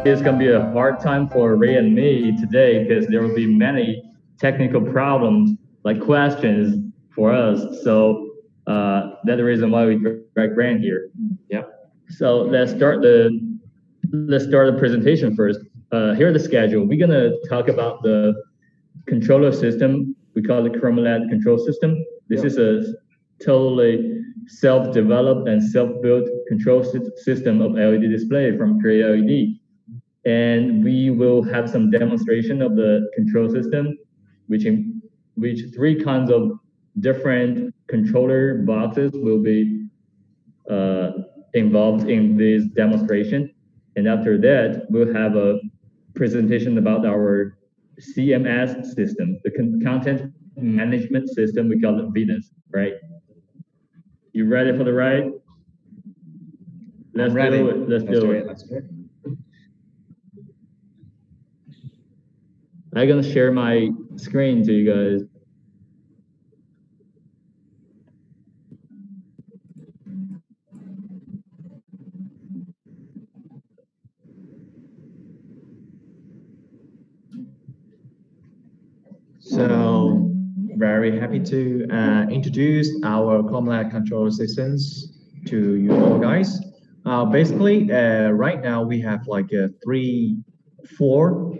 it's going to be a hard time for Ray and me today because there will be many technical problems, like questions for us. So that's the reason why we drag Ray here. Yep. So let's start the presentation first. Here's the schedule. We're gonna talk about the controller system. We call it ChromaLED control system. This is a totally self-developed and self-built control system of LED display from ChromaLED. And we will have some demonstration of the control system, which three kinds of different controller boxes will be involved in this demonstration. And after that, we'll have a presentation about our CMS system, the content management system. We call it Venus, right? You ready for the ride? Let's do it. Let's do it. I'm gonna share my screen to you guys. So very happy to introduce our ChromaLED control systems to you all guys. Basically, right now we have like four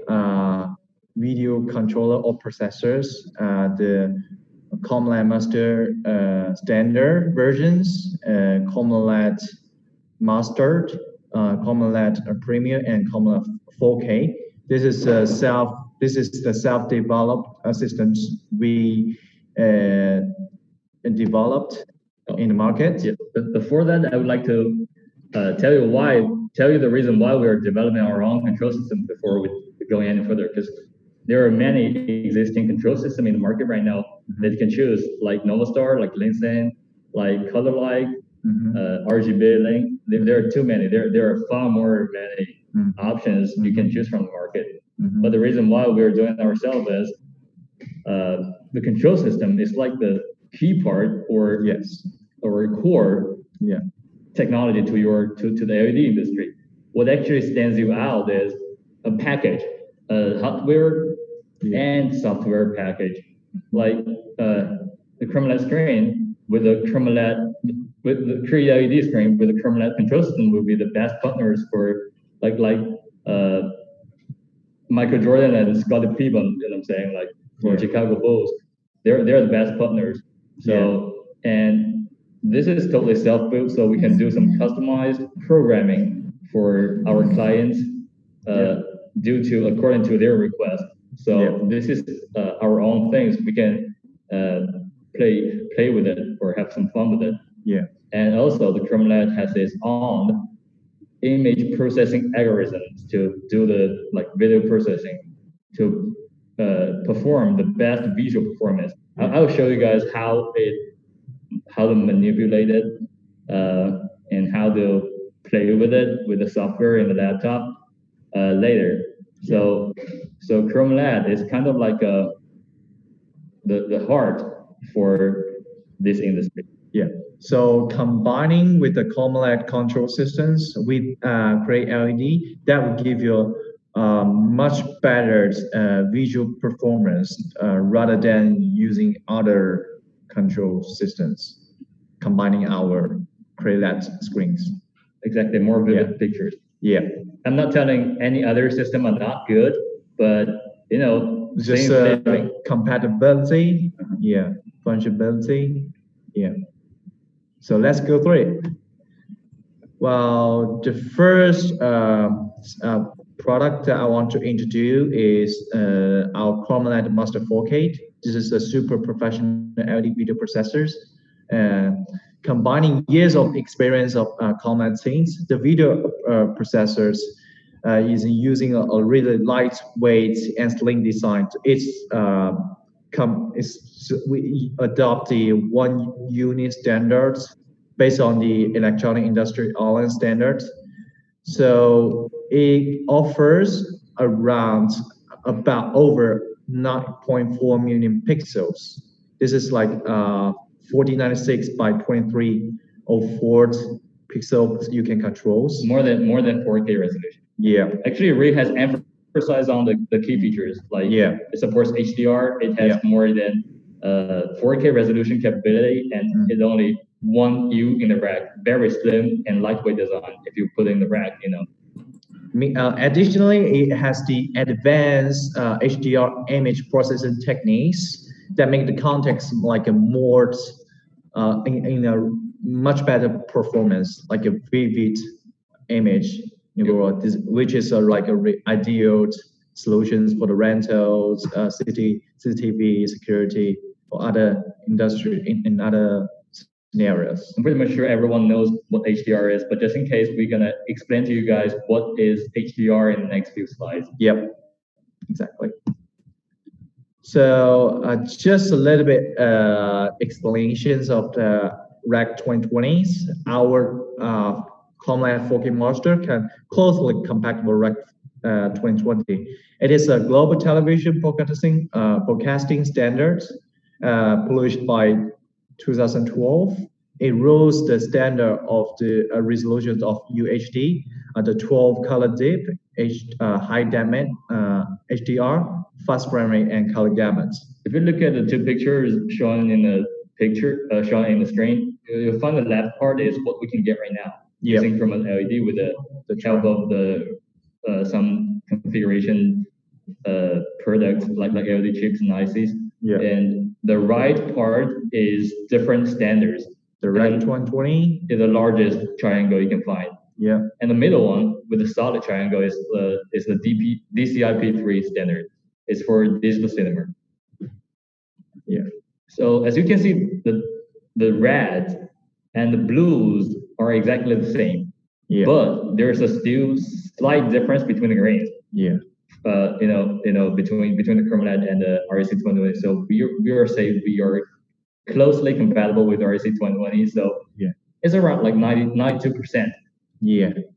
video controller or processors. The ChromaLED Master standard versions, ChromaLED Mastered, ChromaLED Premium, and ChromaLED 4K. This is the self-developed systems we developed in the market. Yeah. But before that, I would like to tell you the reason why we are developing our own control system before we go any further, because there are many existing control systems in the market right now that you can choose, like Novastar, like Linsen, like ColorLight, RGB Link. There are too many. There are far more many options you can choose from the market. But the reason why we're doing it ourselves is the control system is like the key part or core technology to the LED industry. What actually stands you out is a package, hardware and software package, like the ChromaLED screen with the LED screen with the ChromaLED control system will be the best partners for like Michael Jordan and Scottie Pippen, you know what I'm saying, like for Chicago Bulls. They're the best partners. So and this is totally self-built, so we can do some customized programming for our clients according to their request. So this is our own things. We can play with it or have some fun with it. Yeah. And also the ChromaLED has its own image processing algorithms to do the video processing to perform the best visual performance. I'll show you guys how to manipulate it and how to play with it with the software in the laptop later. So ChromaLED is kind of like the heart for this industry. Yeah. So combining with the ChromaLED control systems with Create LED, that will give you much better visual performance rather than using other control systems, combining our Create LED screens. Exactly, more vivid pictures. Yeah. I'm not telling any other system are not good, but just compatibility, fungibility, So let's go through it. Well, the first product that I want to introduce is our ChromaLED Master 4K. This is a super professional LED video processors. Combining years of experience of ChromaLED scenes, the video processors is using a really lightweight and slim design. We adopt the one unit standards based on the electronic industry all standards. So it offers about over 9.4 million pixels. This is like 4096 by 2304 pixels you can control. More than 4K resolution. Yeah. Actually, it really has emphasized on the key features. Like it supports HDR. It has more than 4K resolution capability, and it's only one U in the rack. Very slim and lightweight design. If you put it in the rack, Additionally, it has the advanced HDR image processing techniques that make the context like a more in a much better performance, like a vivid image, which is like ideal solutions for the rentals, CCTV security, or other industry in other scenarios. I'm pretty much sure everyone knows what HDR is, but just in case, we're gonna explain to you guys what is HDR in the next few slides. Yep, exactly. So just a little bit explanations of the Rec 2020s. Our ChromaLED 4K Master can closely compatible Rec 2020. It is a global television broadcasting standards published by 2012. It rules the standard of the resolution of UHD, the 12 color deep, high dynamic HDR, fast frame rate, and color gamuts. If you look at the two pictures shown in the shown in the screen, you'll find the left part is what we can get right now using ChromaLED with the help of the some configuration products like LED chips and ICs. And the right part is different standards. The Rec 2020 is the largest triangle you can find. And the middle one with the solid triangle is the DCI-P3 standard. It's for digital cinema. So as you can see, the reds and the blues are exactly the same. But there's a still slight difference between the grains. Between the ChromaLED and the REC2020. So we are safe. We are closely compatible with REC2020. So it's around like 92%.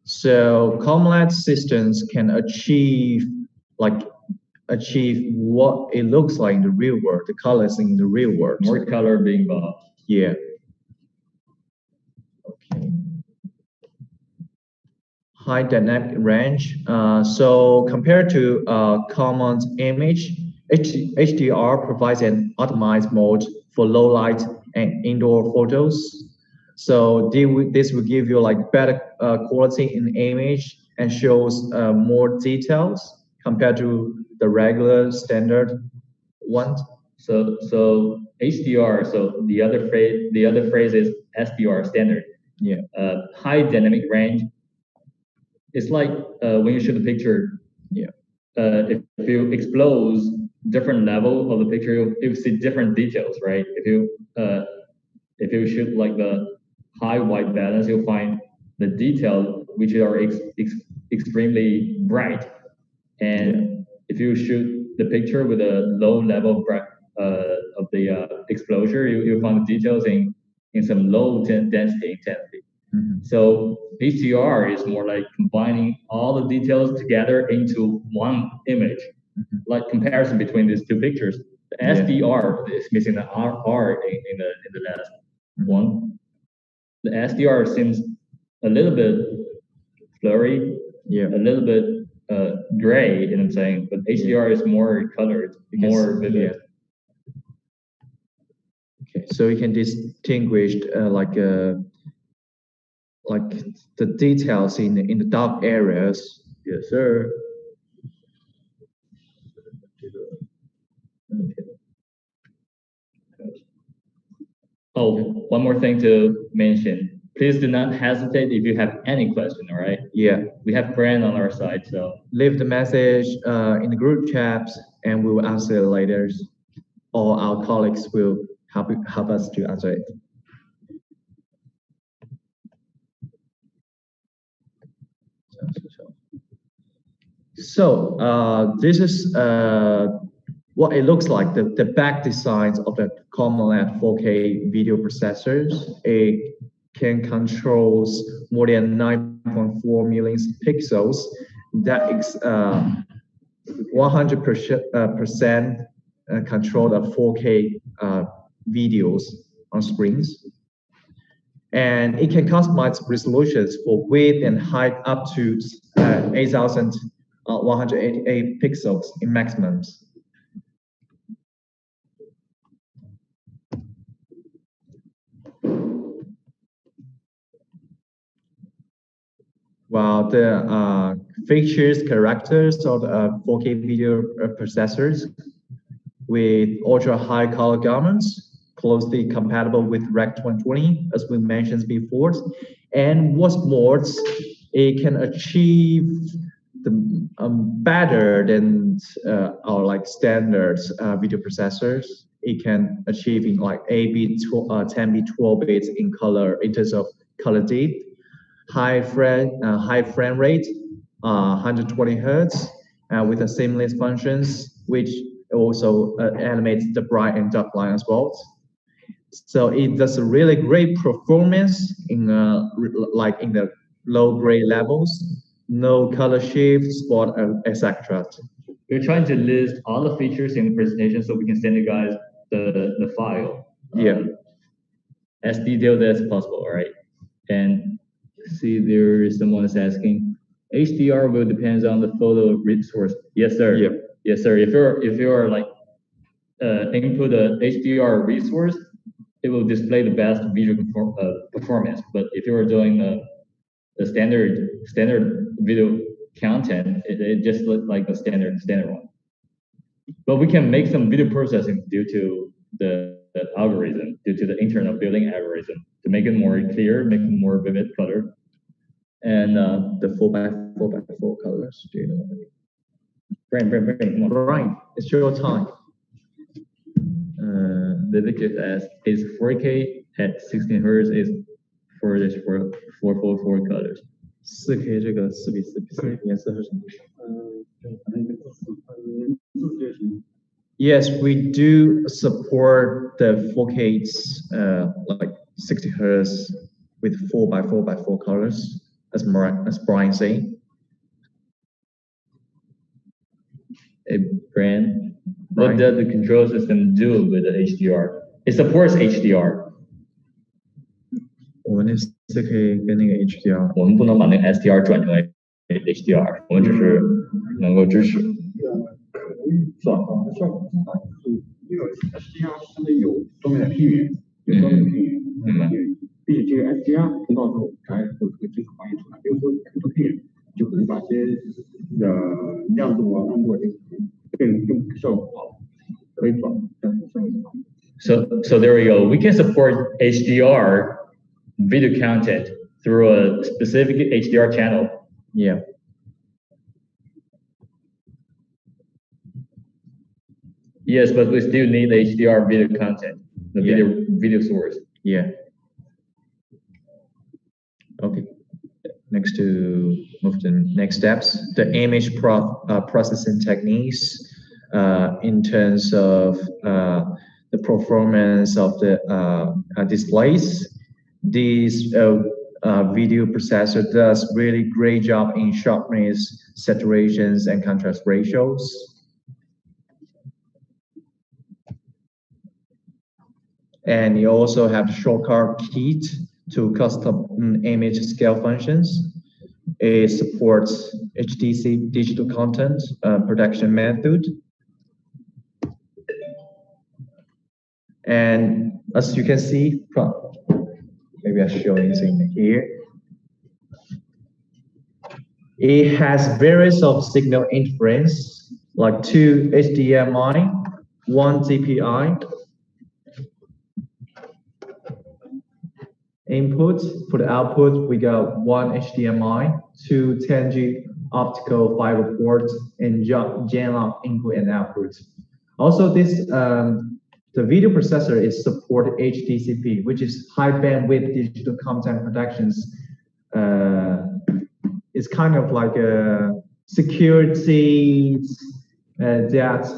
So ChromaLED systems can achieve what it looks like in the real world, the colors in the real world. More color being involved. Okay. High dynamic range. So compared to common image, HDR provides an optimized mode for low light and indoor photos. So this will give you like better quality in image and shows more details compared to the regular standard one. So HDR. So the other phrase is SDR, standard. High dynamic range. It's like when you shoot a picture. If you expose different level of the picture, you see different details, right? If you shoot like the high white balance, you'll find the detail which are extremely bright. And if you shoot the picture with a low level of the exposure, you'll find the details in some low density intensity. So HDR is more like combining all the details together into one image. Like comparison between these two pictures, the SDR is missing the R in the last one. The SDR seems a little bit blurry, a little bit gray, you know what I'm saying? But HDR is more colored, more vivid. Okay, so you can distinguish like the details in the dark areas. Yes, sir. Oh, one more thing to mention. Please do not hesitate if you have any question, all right? We have Brand on our side, so. Leave the message in the group chats and we will answer it later. Or our colleagues will help us to answer it. So this is what it looks like, the back designs of the ChromaLED 4K video processors. It can control more than 9.4 million pixels. That is 100% control of 4K videos on screens. And it can customize resolutions for width and height up to 8188 pixels in maximums. While the features, characters of the 4K video processors with ultra high color gammas, closely compatible with Rec 120, as we mentioned before. And what's more, it can achieve the better than our like standard video processors. It can achieve in like 8-bit, 10-bit, 12 bits in color in terms of color depth, high frame rate, 120 hertz, with the seamless functions, which also animates the bright and dark line as well. So it does a really great performance in like in the low grade levels, no color shift, spot, etc. We're trying to list all the features in the presentation so we can send you guys the file. Yeah. As detailed as possible, all right? And see, there is someone that's asking, HDR will depends on the photo resource. Yes, sir. Yeah. Yes, sir. If you're like input a HDR resource, it will display the best visual performance. But if you're doing the standard video content, it just looks like a standard one. But we can make some video processing due to the algorithm, due to the internal building algorithm, to make it more clear, make it more vivid color. And The 4x4x4 colors, do you know what I mean? Brian, come on. Brian, it's your time. Vivek just asked, is 4K at 16 hertz is for this for 4 colors? 4K 这个4:4:4颜色是什么？Yes, we do support the 4Ks like 60 hertz with 4x4x4 colors, as Brian said. Hey, Brian, what does the control system do with the HDR? It supports HDR. 我们那 4K 跟那个 HDR， 我们不能把那个 SDR 转成 HDR， 我们只是能够支持。转换的效果是因为 SDR 相对有专门的片源，有专门的片源，并且这个 SDR 通道之后才有这个技术反映出来。比如说很多片源就可能把些亮度啊、暗度啊，更效果好，可以转。So there we go. We can support HDR video content through a specific HDR channel. Yeah. Yes, but we still need HDR video content, the video source. Yeah. Okay. Next to move to the next steps, the image processing techniques in terms of the performance of the displays. This video processor does really great job in sharpness, saturations, and contrast ratios. And you also have shortcut key to custom image scale functions. It supports HTC digital content production method. And as you can see, maybe I'll show you something here. It has various of signal inference, like 2 HDMI, 1 DPI. Input, for the output, we got 1 HDMI, 2 10G optical fiber ports, and gen-lock input and output. Also, this the video processor is support HDCP, which is high bandwidth digital content productions. It's kind of like a security that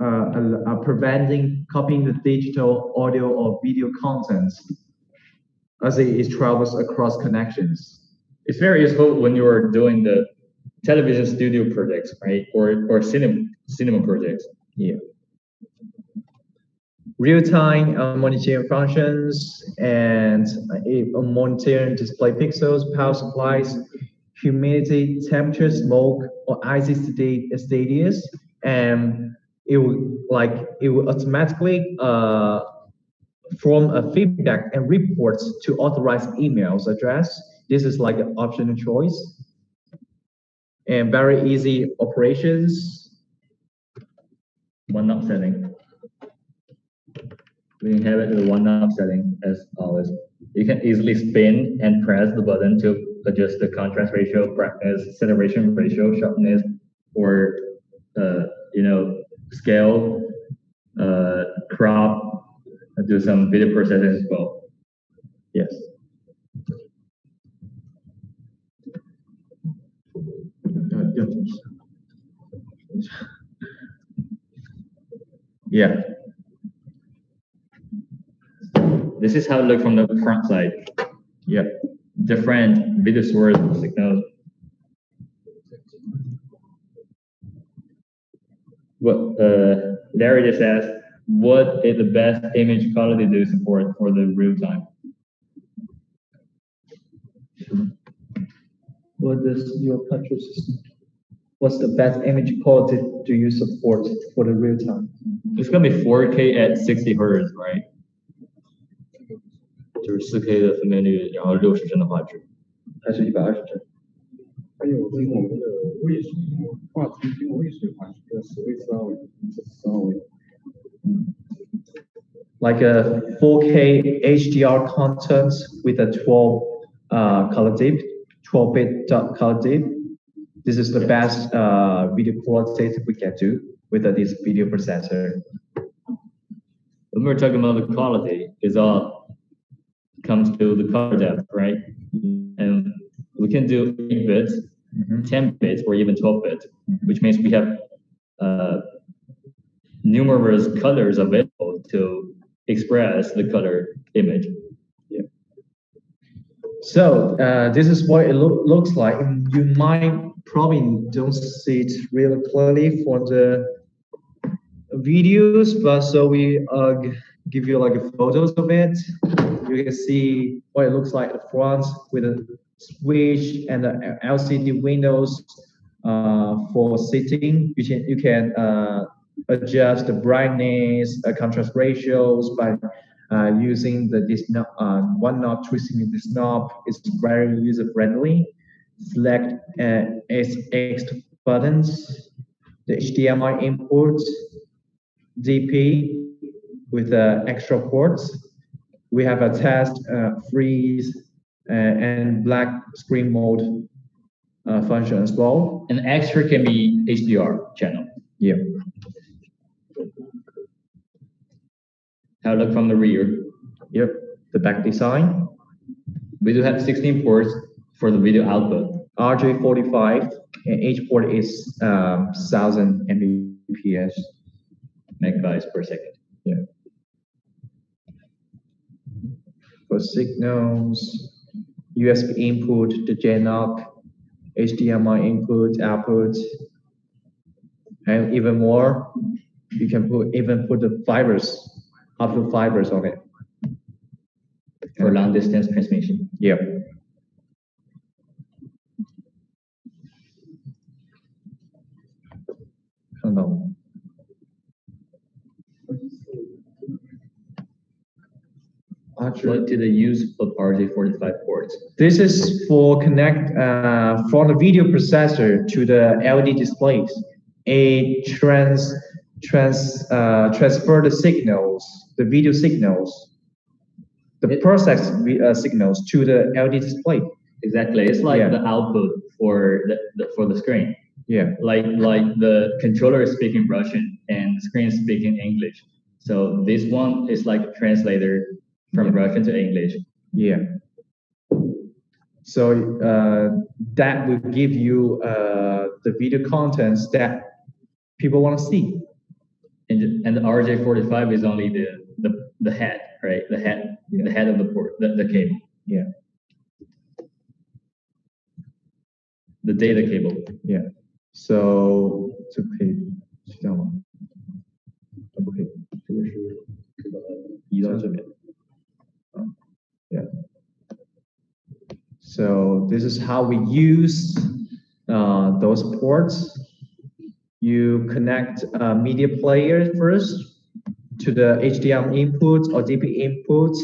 are preventing copying the digital audio or video content as it travels across connections. It's very useful when you are doing the television studio projects, right? Or cinema projects. Yeah. Real-time monitoring functions and monitoring display pixels, power supplies, humidity, temperature, smoke, or icy status, and it will automatically from a feedback and reports to authorized emails address. This is like an optional choice and very easy operations. One-knob setting. We have it in the one-knob setting as always. You can easily spin and press the button to adjust the contrast ratio, brightness, saturation ratio, sharpness, or scale, crop, do some video processing as well. Yes. Yeah. This is how it looks from the front side. Yeah. Different video source signals. What Larry just asked, what is the best image quality do you support for the real time? What is your control system? What's the best image quality do you support for the real time? It's gonna be 4K at 60 Hertz, right? 就是4K 的分辨率，然后60帧的画质，还是120帧？还有这个我们的位数，画质经过位数的话，要10位、12位、12位。Like a 4K HDR content with a 12 color dip, 12-bit color dip. This is the best video quality we can do with this video processor. When we're talking about the quality, it's all comes to the color depth, right? And we can do 8 bits, 10 bits, or even 12 bits, which means we have numerous colors available to express the color image. Yeah. So this is what it looks like. You might probably don't see it really clearly from the videos, but so we give you like photos of it. You can see what it looks like at the front with a switch and the LCD windows for setting. You can adjust the brightness, contrast ratios by using this one knob, twisting this knob. It's very user friendly. Select SX buttons, the HDMI input, DP with extra ports. We have a test, freeze, and black screen mode function as well. And extra can be HDR channel. Yeah. How it look from the rear? Yep. The back design. We do have 16 ports for the video output. RJ45 and each port is 1000 Mbps. Megabytes per second. Yeah. For signals, USB input, the JNOC, HDMI input, output, and even more. You can put the fibers, optical fibers on it. For long distance transmission. Yep. What do they use of RJ45 ports? This is for connect from the video processor to the LED displays. It transfer the signals, the video signals, the process signals to the LED display. Exactly, it's like the output for the screen. Yeah, like the controller is speaking Russian and the screen is speaking English. So this one is like a translator from Russian to English. Yeah. So that will give you the video contents that people want to see. And the RJ45 is only the head, right? The head, the head of the port, the cable. Yeah. The data cable. Yeah. So 这可以去掉吗？不可以，这个是把它移到这边。Yeah. So So this is how we use those ports. You connect a media player first to the HDMI input or DP input,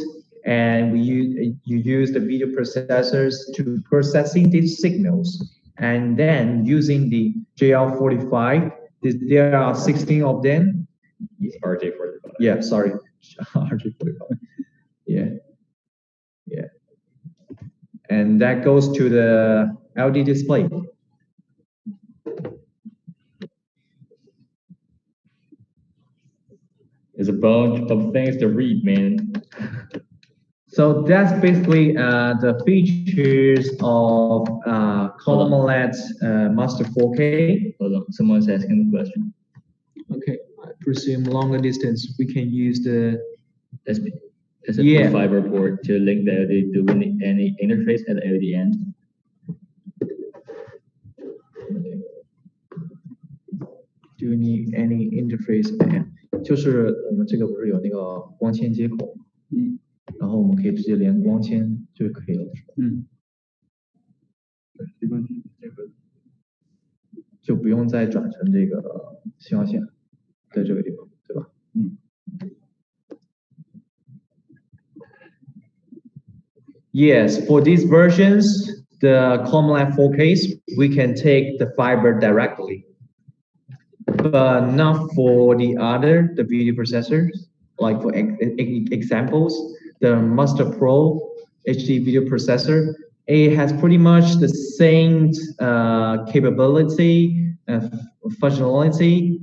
and you use the video processors to processing these signals, and then using the JL45. There are 16 of them. It's RJ45. Yeah, sorry, RJ45. Yeah. And that goes to the LD display. There's a bunch of things to read, man. So that's basically the features of ChromaLED Master 4K. Hold on, someone's asking a question. Okay, I presume longer distance we can use the SP fiber port to link the LED to any interface at the LED end. Do you need any interface? 就是我们这个不是有那个光纤接口，然后我们可以直接连光纤就可以了，就不用再转成这个信号线，在这个地方，对吧？Yes, for these versions, the ChromaLED 4Ks, we can take the fiber directly. But not for the video processors. Like for examples, the Master Pro HD video processor, it has pretty much the same capability and functionality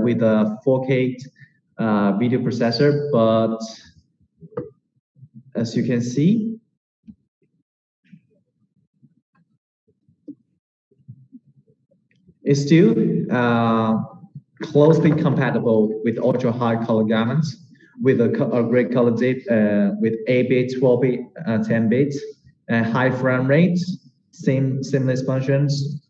with a 4K video processor, but as you can see, it's still closely compatible with ultra high color gamuts, with a great color depth, with 8-bit, 12-bit, 10-bit, and high frame rates, seamless functions.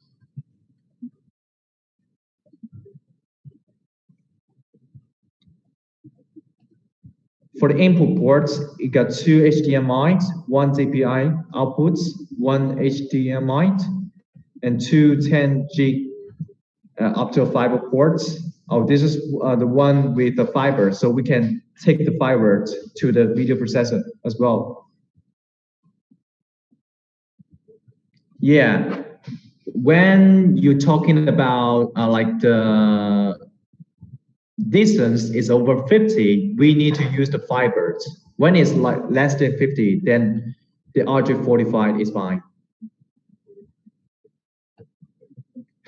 For the input ports, it got 2 HDMI, 1 DPI outputs, 1 HDMI, and 2 10G optical fiber ports. Oh, this is the one with the fiber, so we can take the fiber to the video processor as well. Yeah, when you're talking about like the distance is over 50, we need to use the fibers. When it's like less than 50, then the RJ45 is fine.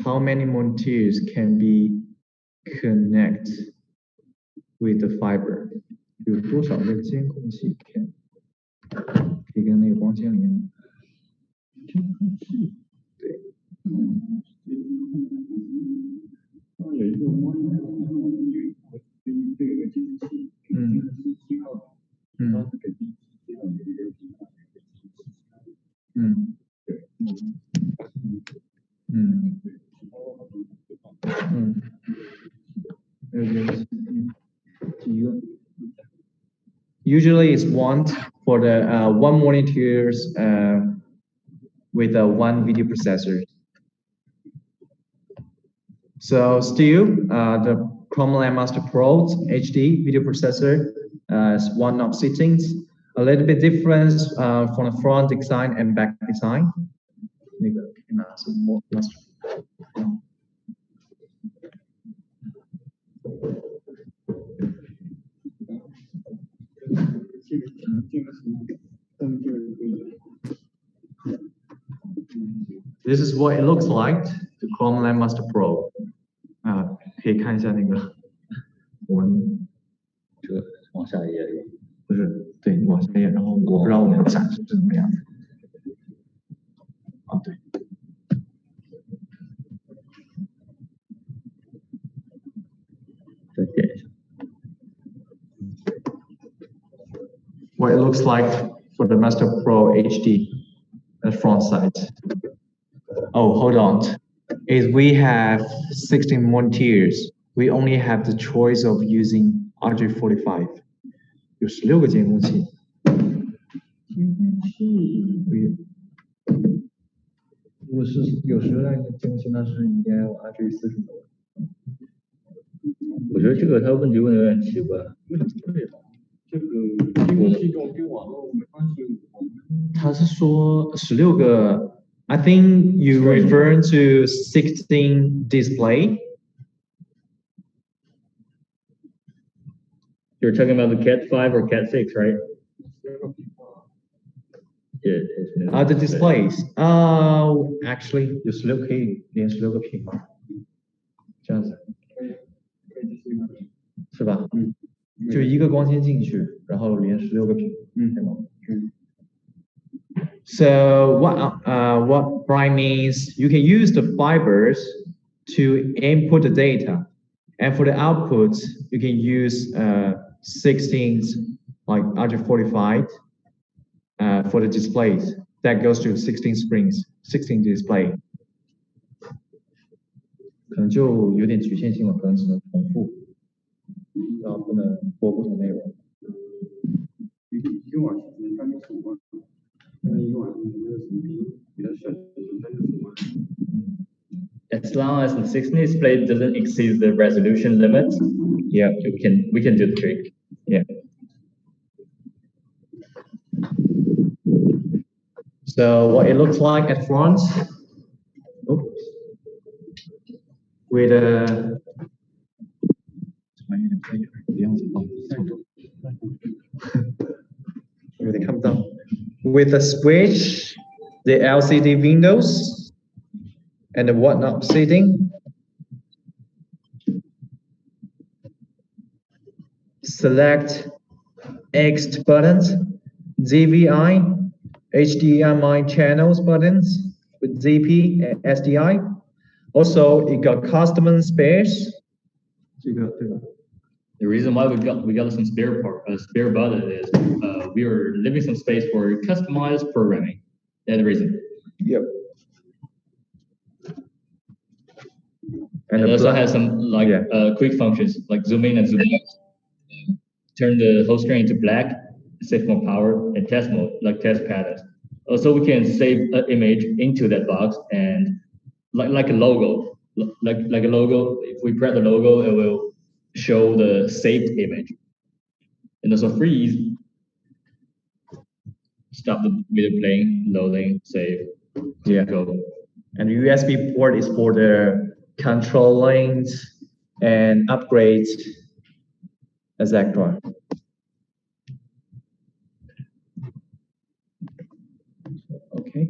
How many monitors can be connected with the fiber? 有多少个监控器可以跟那个光纤连？监控器，对。有一个光纤，这个监视器，监视器信号，它是给机器的一个信号。对。Usually it's one for the one monitors with one video processor. So still the ChromaLED Master Pro HD video processor is one of settings. A little bit different from the front design and back design. This is what it looks like, the ChromaLED Master Pro. 可以看一下那个，我们这个往下一页，不是，对，你往下一页，然后我不知道我们的展示是怎么样的。啊，对。再点一下。What it looks like for the Master Pro HD, the front side. Oh, hold on. If we have 16 monitors, we only have the choice of using RJ45. 有16个监控器。如果是90代更新，那是应该有 RG40的。我觉得这个他问题问的有点奇怪。这个因为系统跟网络没关系，他是说16个 I think you referring to 16 display. You're talking about the Cat 5 or Cat 6, right? Yeah, The displays. Actually 有16可以连16个屏吗？这样子，是吧？就一个光纤进去，然后连16个屏，对吗？So what Brian means, you can use the fibers to input the data, and for the output, you can use 16 like RJ45 for the displays. That goes to 16 screens, 16 display. 可能就有点局限性了，可能只能重复，然后不能播不同内容。一晚是35万，那一晚比较小35万。As long as the 16 display doesn't exceed the resolution limit, yeah, we can do the trick. Yeah. So what it looks like at front, with a with a switch, the LCD windows, and the whatnot setting. Select X buttons, DVI, HDMI channels buttons with ZP and SDI. Also, it got custom spares. The reason why we got some spare button is we are leaving some space for customized programming. That's the reason. Yep. And it also has some like quick functions like zoom in and zoom out. Turn the whole screen to black, save more power, and test mode like test patterns. Also, we can save an image into that box and like a logo, like a logo. If we press the logo, it will show the saved image. And also freeze, stop the video playing, loading, save, go. And the USB port is for the controlling and upgrades, etc. Okay.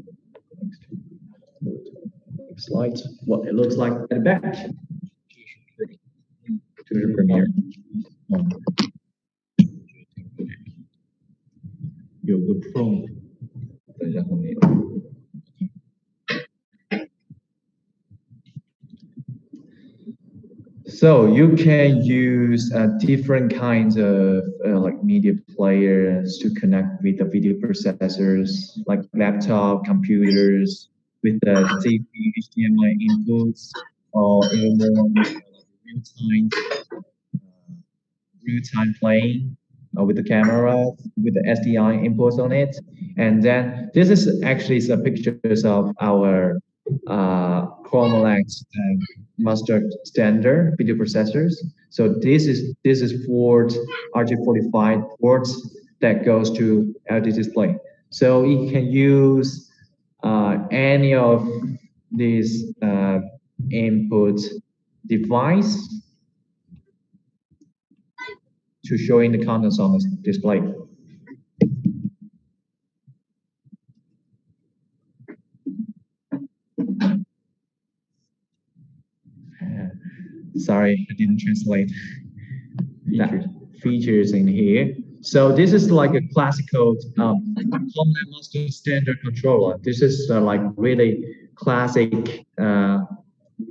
Next slide. What it looks like at the back. To the Premiere. 有个 Pro， 等一下后面。So you can use different kinds of like media players to connect with the video processors, like laptop, computers, with the ZP HDMI inputs, or even more real-time playing with the camera, with the SDI inputs on it. And then this is actually some pictures of our ChromaLED master standard video processors. So this is for RJ45 ports that goes to LCD display. So it can use any of these input device to showing the contents on the display. Sorry, I didn't translate features in here. So this is like a classical ChromaLED master standard controller. This is like really classic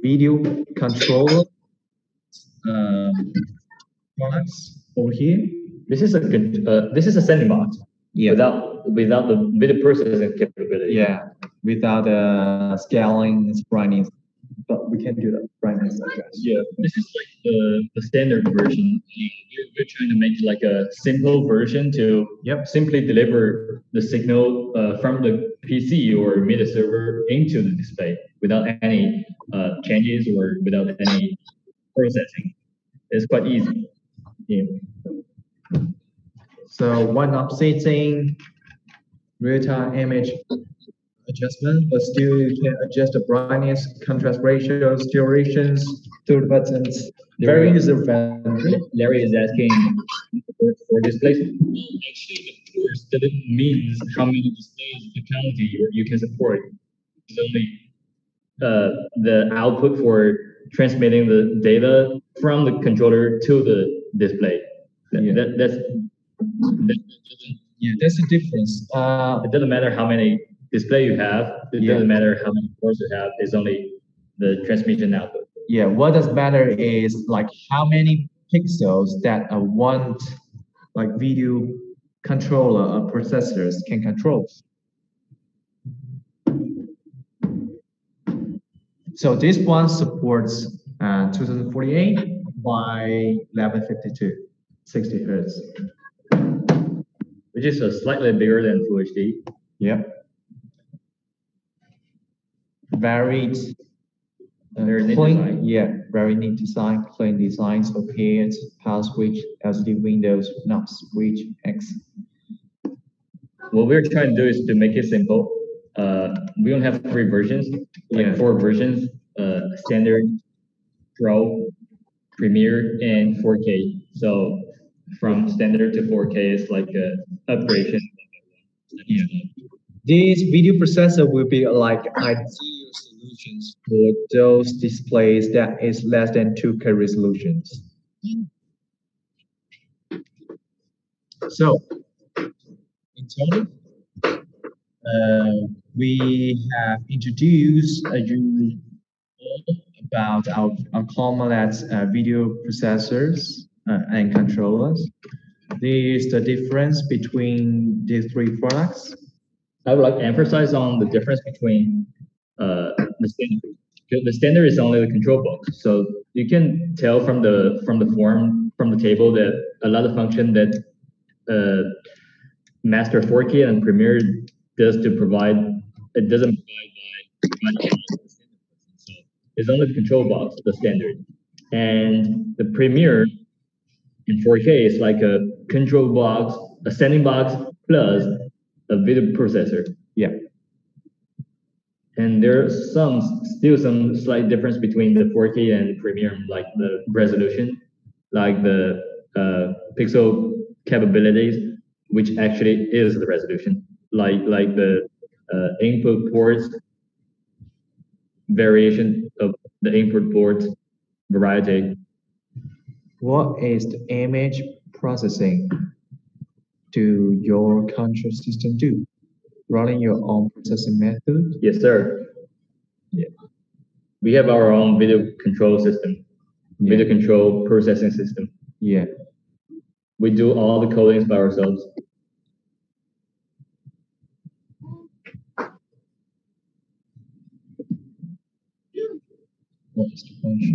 video controller products over here. This is a sending box. Yeah. Without the video processing capability. Yeah. Without scaling, brightness. but we can do the brightness adjust. Yeah, this is like the standard version. We're trying to make it like a simple version to simply deliver the signal from the PC or media server into the display without any changes or without any processing. It's quite easy. Yeah. So one upsetting real-time image adjustment, but still you can adjust the brightness, contrast ratios, durations through the buttons. Very user friendly. Larry is asking for displays. Actually, the course doesn't mean how many displays the county you can support. It's only the output for transmitting the data from the controller to the display. That's the difference. It doesn't matter how many display you have. It doesn't matter how many cores you have. It's only the transmission output. Yeah, what does matter is like how many pixels that a one like video controller or processors can control. So this one supports 2048 by 1152, 60 hertz. Which is slightly bigger than Full HD. Yep. Varied, very neat clean, design. Yeah, very neat design, clean design, so paired, power switch, LCD windows, knob switch, X. What we're trying to do is to make it simple. We don't have 3 versions, like 4 versions, standard, Pro, Premiere, and 4K. So from standard to 4K is like a upgradation. Yeah. This video processor will be like ideal solutions for those displays that is less than 2K resolutions. So, in total, we have introduced you about our ChromaLED video processors and controllers. This is the difference between these 3 products. I would like to emphasize on the difference between the standard. The standard is only the control box, so you can tell from the form from the table that a lot of function that Master 4K and Premiere does to provide, it doesn't provide by so it's only the control box, the standard, and the Premiere in 4K is like a control box, a standing box plus a video processor. Yeah. And there's still some slight difference between the 4K and the Premiere, like the resolution, like the pixel capabilities, which actually is the resolution, like the input ports, variation of the input ports, variety. What is the image processing do your control system do? Running your own processing method? Yes, sir. Yeah. We have our own video control system, video control processing system. Yeah. We do all the codings by ourselves.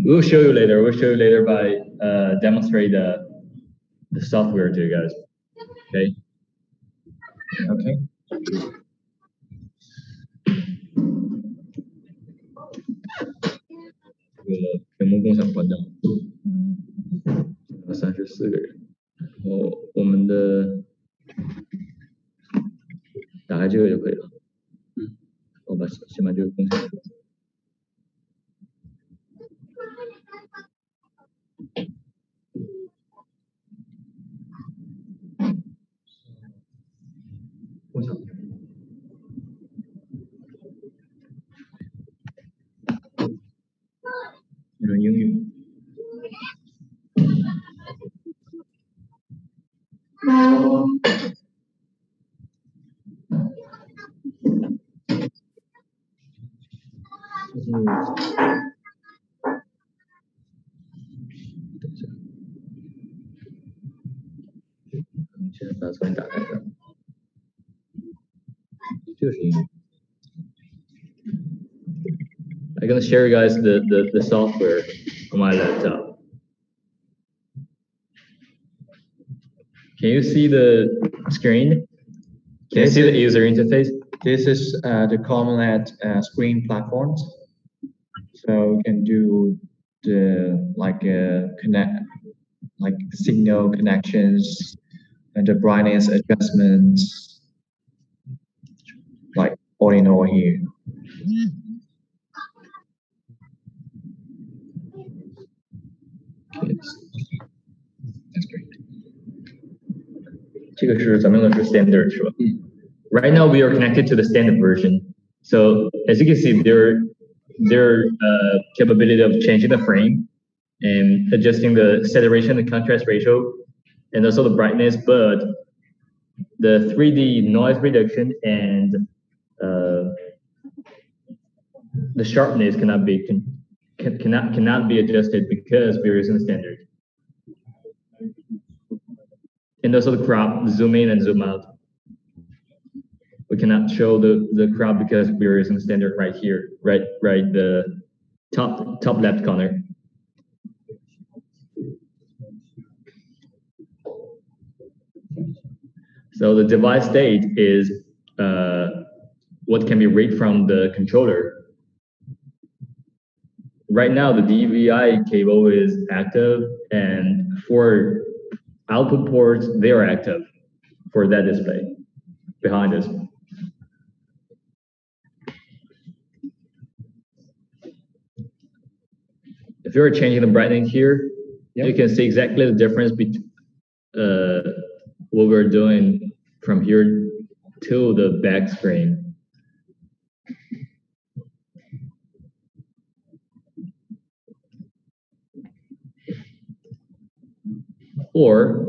We'll show you later. We'll show you later by demonstrate the software to you guys. Okay. Okay.这个全部共享关掉，34个人，然后我们的打开这个就可以了。我先把这个共享。共享。英语。现在把重新打开的，这个是英语。I'm gonna share you guys the software on my laptop. Can you see the screen? Can you see the user interface? This is the ChromaLED screen platforms. So you can do the signal connections and the brightness adjustments, like all in all here. That's great. 这个是咱们用的是 standard 是吧？Right now we are connected to the standard version. So as you can see, their capability of changing the frame and adjusting the saturation and contrast ratio, and also the brightness, but the 3D noise reduction and the sharpness cannot be adjusted because we're using the standard. And also the crop, zoom in and zoom out. We cannot show the crop because we're using the standard right here, right the top left corner. So the device state is what can be read from the controller. Right now, the DVI cable is active, and for output ports, they are active for that display behind us. If you're changing the brightening here, you can see exactly the difference between what we're doing from here to the back screen. Or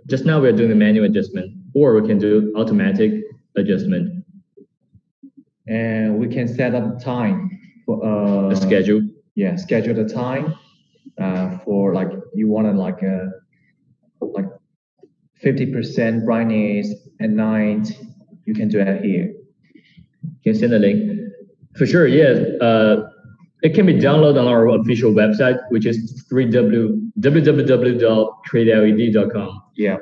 just now we're doing the manual adjustment, or we can do automatic adjustment. And we can set up time for the schedule. Yeah, schedule the time for like you want to like 50% brightness at night. You can do that here. Can you send the link? For sure, yes. It can be downloaded on our official website, which is www.createled.com. Yeah.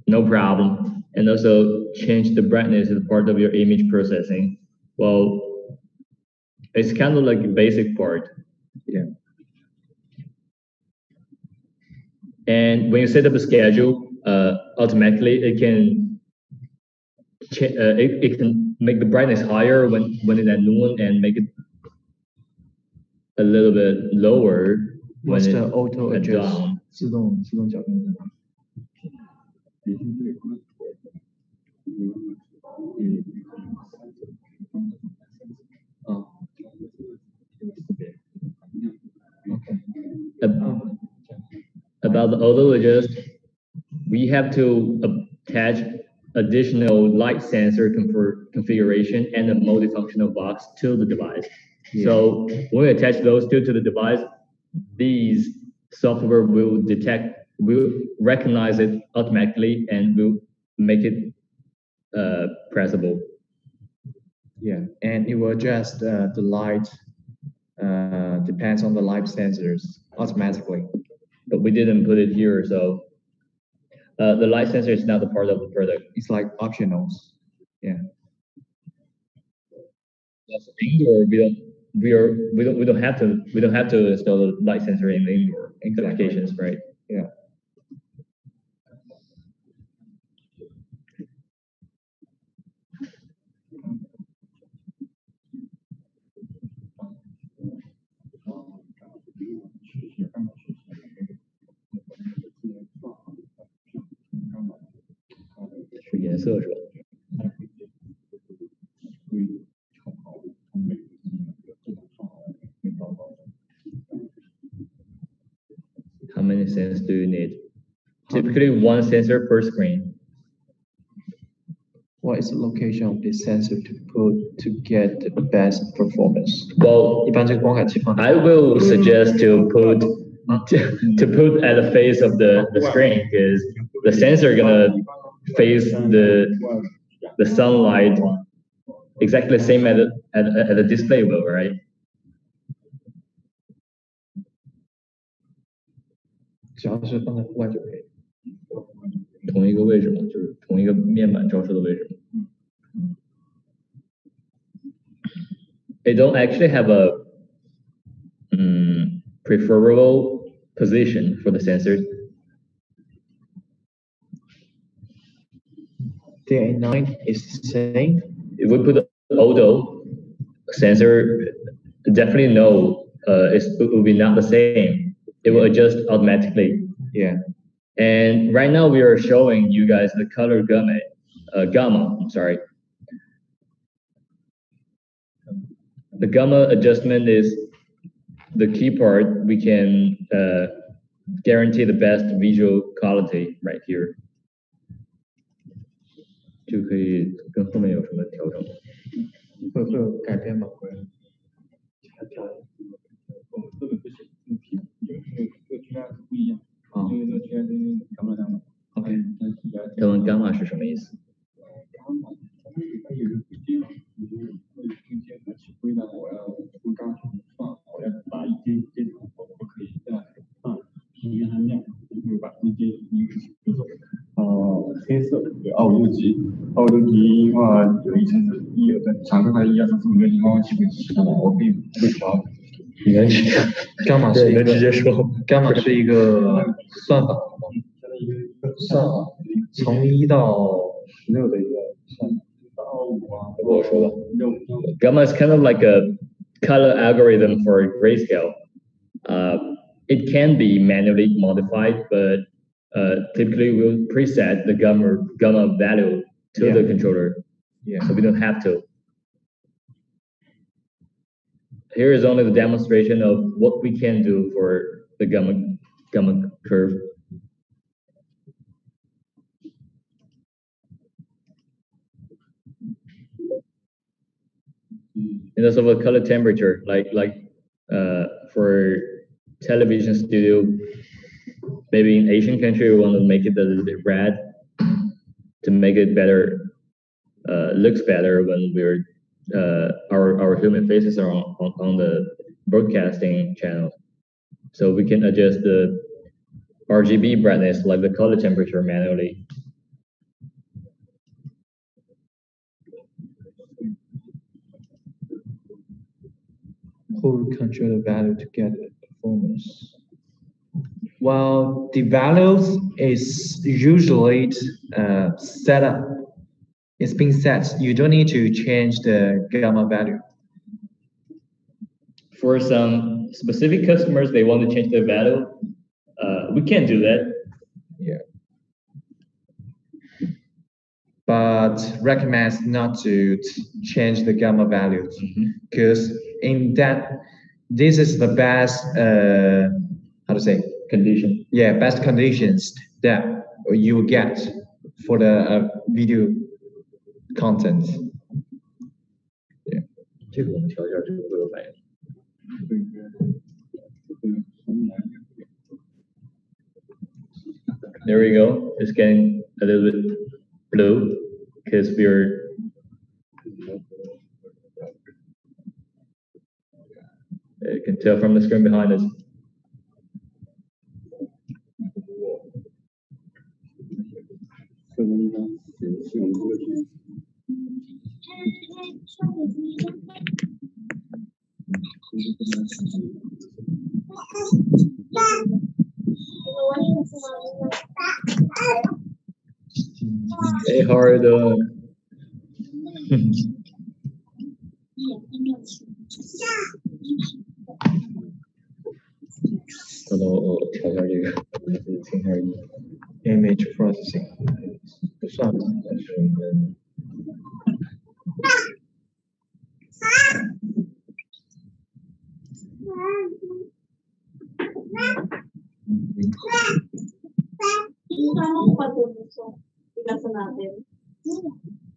No problem. And also change the brightness as part of your image processing. Well, it's kind of like a basic part. Yeah. And when you set up a schedule, automatically it can it can make the brightness higher when it's at noon and make it a little bit lower What's when the it's auto adjust? down. 自动矫正的。About the auto adjust, we have to attach additional light sensor configuration and a multifunctional box to the device. Yeah. So when we attach those two to the device, these software will recognize it automatically and will make it pressable. Yeah, and it will adjust the light, depends on the light sensors automatically. But we didn't put it here, so the light sensor is not a part of the product. It's like optionals. Yeah. Indoor, we don't have to install the light sensor in the indoor applications, right? Yeah. How many sensors do you need? Typically one sensor per screen. What is the location of this sensor to put to get the best performance? Well, I will suggest to put at the face of the screen, because the sensor gonna face the sunlight exactly the same at the display will, right? 只要是放在户外就可以。同一个位置嘛，就是同一个面板照射的位置。They don't actually have a preferable position for the sensors. The A9 is the same. If we put the auto sensor, definitely no, it will be not the same. It will adjust automatically. Yeah. And right now we are showing you guys the color gamma. I'm sorry. The gamma adjustment is the key part. We can guarantee the best visual quality right here. 就可以跟后面有什么调整？会有改变吗？会。这个不行，因为这个区块是不一样。因为这个区块跟gamma OK。要问 gamma 是什么意思？ gamma 它有一个规定嘛，就是中间的起规呢，我要用钢去放，我要把一阶层我不可以这样放，因为它亮，就是把一阶一个就是黑色奥路吉的话有一层是有的常规化1、2、3、4、5、6、7、8、7、9、10，我可以不调。你能伽马是一个直接说，伽马是一个算法吗？算法从1到16的一个算法。到5啊，我说吧。Gamma is kind of like a color algorithm for grayscale. It can be manually modified, but typically we'll preset the gamma value to the controller, so we don't have to. Here is only the demonstration of what we can do for the gamma curve. And also the color temperature, like for television studio, maybe in Asian country we want to make it a little bit red to make it better, looks better when we're our human faces are on the broadcasting channel, so we can adjust the RGB brightness like the color temperature manually. Who will control the value to get the performance? Well, the values is usually set up. It's been set. You don't need to change the gamma value. For some specific customers, they want to change the value. We can't do that. Yeah. But recommends not to change the gamma values because in that, this is the best, how to say? Condition. Yeah, best conditions that you will get for the video content. Yeah. 这个我们调一下，这个会有反应。There we go. It's getting a little bit blue because we're you can tell from the screen behind us. Hey, how are you doing? 等等，我调一下这个，听一下音。Image processing 不算吧，但是我们。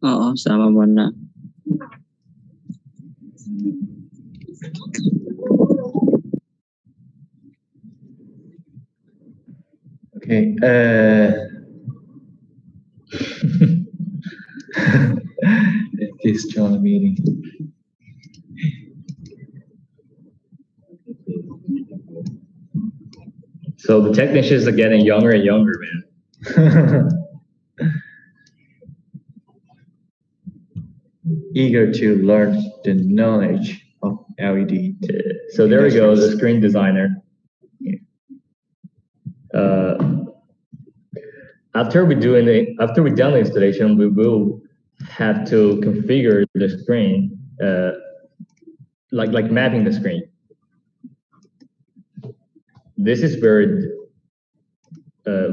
Oo, sama mo na. Okay. Please join the meeting. So the technicians are getting younger and younger, man. Eager to learn the knowledge of LED. So there we go, the screen designer. After we done the installation, we will have to configure the screen, like mapping the screen. This is where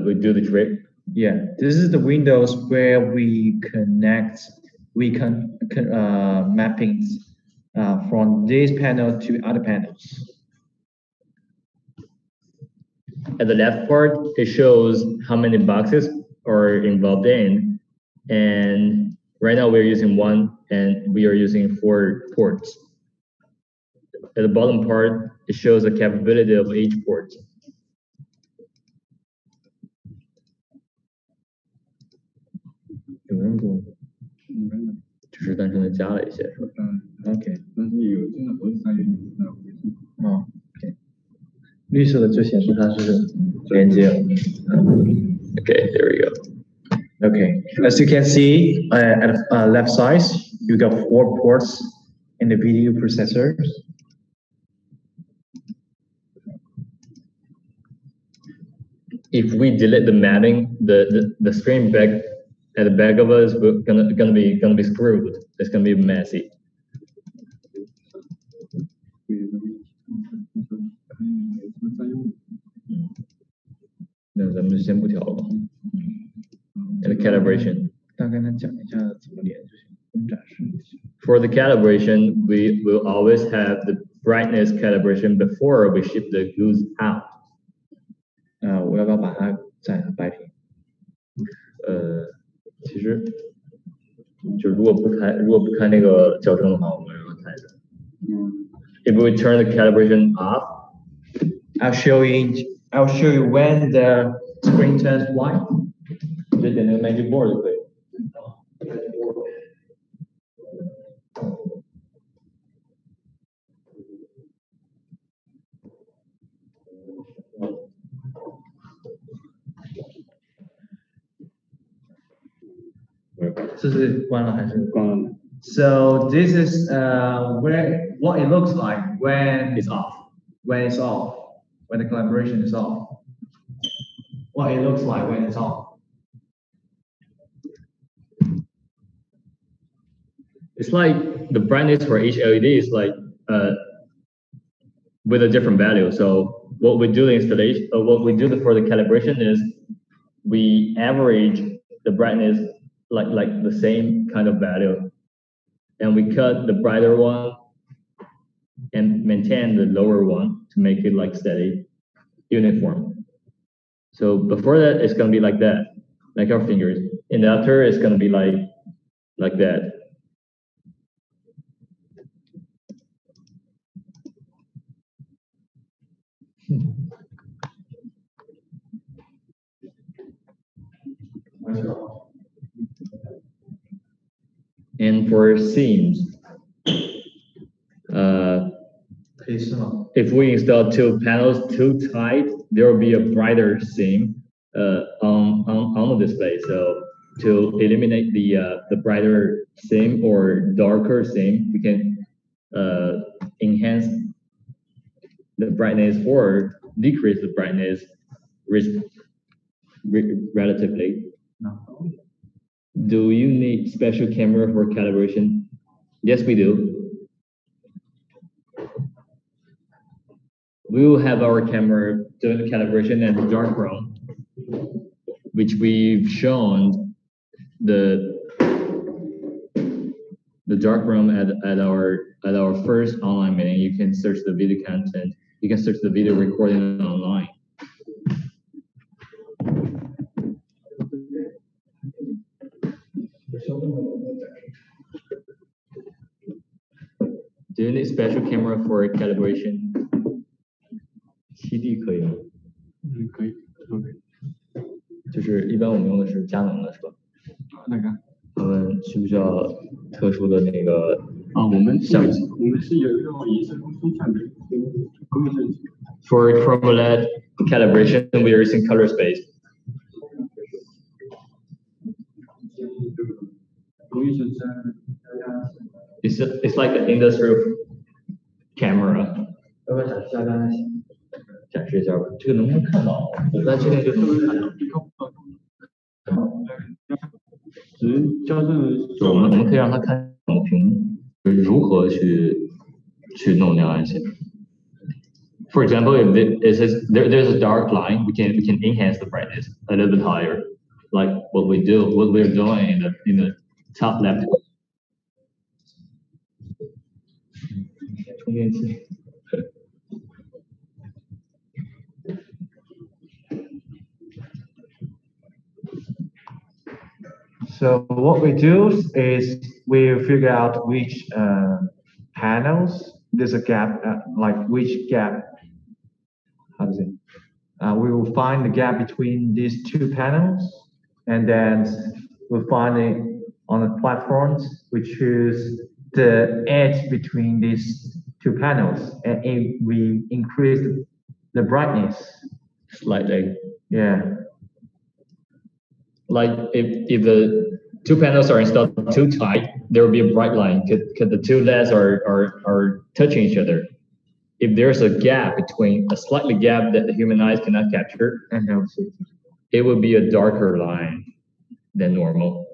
we do the trick. Yeah, this is the windows where we connect, mappings from this panel to other panels. At the left part, it shows how many boxes are involved in, and right now we're using one, and we are using 4 ports. At the bottom part, it shows the capability of each port. OK。但是有真的不是3元1那回事。哦 ，OK。绿色的就显示它是连接了。Okay, there we go. Okay, as you can see at left side, you got 4 ports in the video processor. If we delete the mapping, the screen back at the back of us, we're gonna be screwed. It's gonna be messy. 那咱们先不调了吧。And the calibration. 大概能讲一下怎么连就行，不用展示就行。For the calibration, we will always have the brightness calibration before we ship the goods out. 我要不要把它再白屏？其实就如果不开那个校正的话，我们让它开的。If we turn the calibration off, I'll show you when the screen turns white. 就点那个 magic board 就可以。这是关了还是关了。So this is what it looks like when it's off. When it's off. When the collaboration is off. What it looks like when it's off. It's like the brightness for each LED is like with a different value. So what we do the installation, what we do for the calibration is we average the brightness like the same kind of value, and we cut the brighter one and maintain the lower one to make it like steady, uniform. So before that, it's gonna be like that, like our fingers. And after, it's gonna be like that. And for seams, if we install 2 panels too tight, there will be a brighter seam on the display. So to eliminate the brighter seam or darker seam, we can enhance the brightness or decrease the brightness relatively. Do you need special camera for calibration? Yes, we do. We will have our camera doing the calibration at the darkroom, which we've shown the darkroom at our first online meeting. You can search the video content. You can search the video recording online. Do you need special camera for calibration? 7D 可以吗？可以 ，OK。就是一般我们用的是佳能的，是吧？哪个？我们需不需要特殊的那个我们是相机。有一个仪式生产的工业设计。For ChromaLED calibration, we are using color space. It's like an industrial camera. 要不要展示一下刚才？展示一下吧，这个能不能看到？我在这边就能看到。我们可以让他看我屏如何去弄亮暗线。For example, if there's a dark line, we can enhance the brightness a little bit higher, like what we're doing in the top left. 充电器。So what we do is we figure out which panels there's a gap, like which gap. How does it? We will find the gap between these two panels, and then we'll find it on the platforms. We choose the edge between these two panels, and we increase the brightness slightly. Yeah. Like if the two panels are installed too tight, there will be a bright line because the two LEDs are touching each other. If there's a gap between a slightly gap that the human eyes cannot capture, it will be a darker line than normal.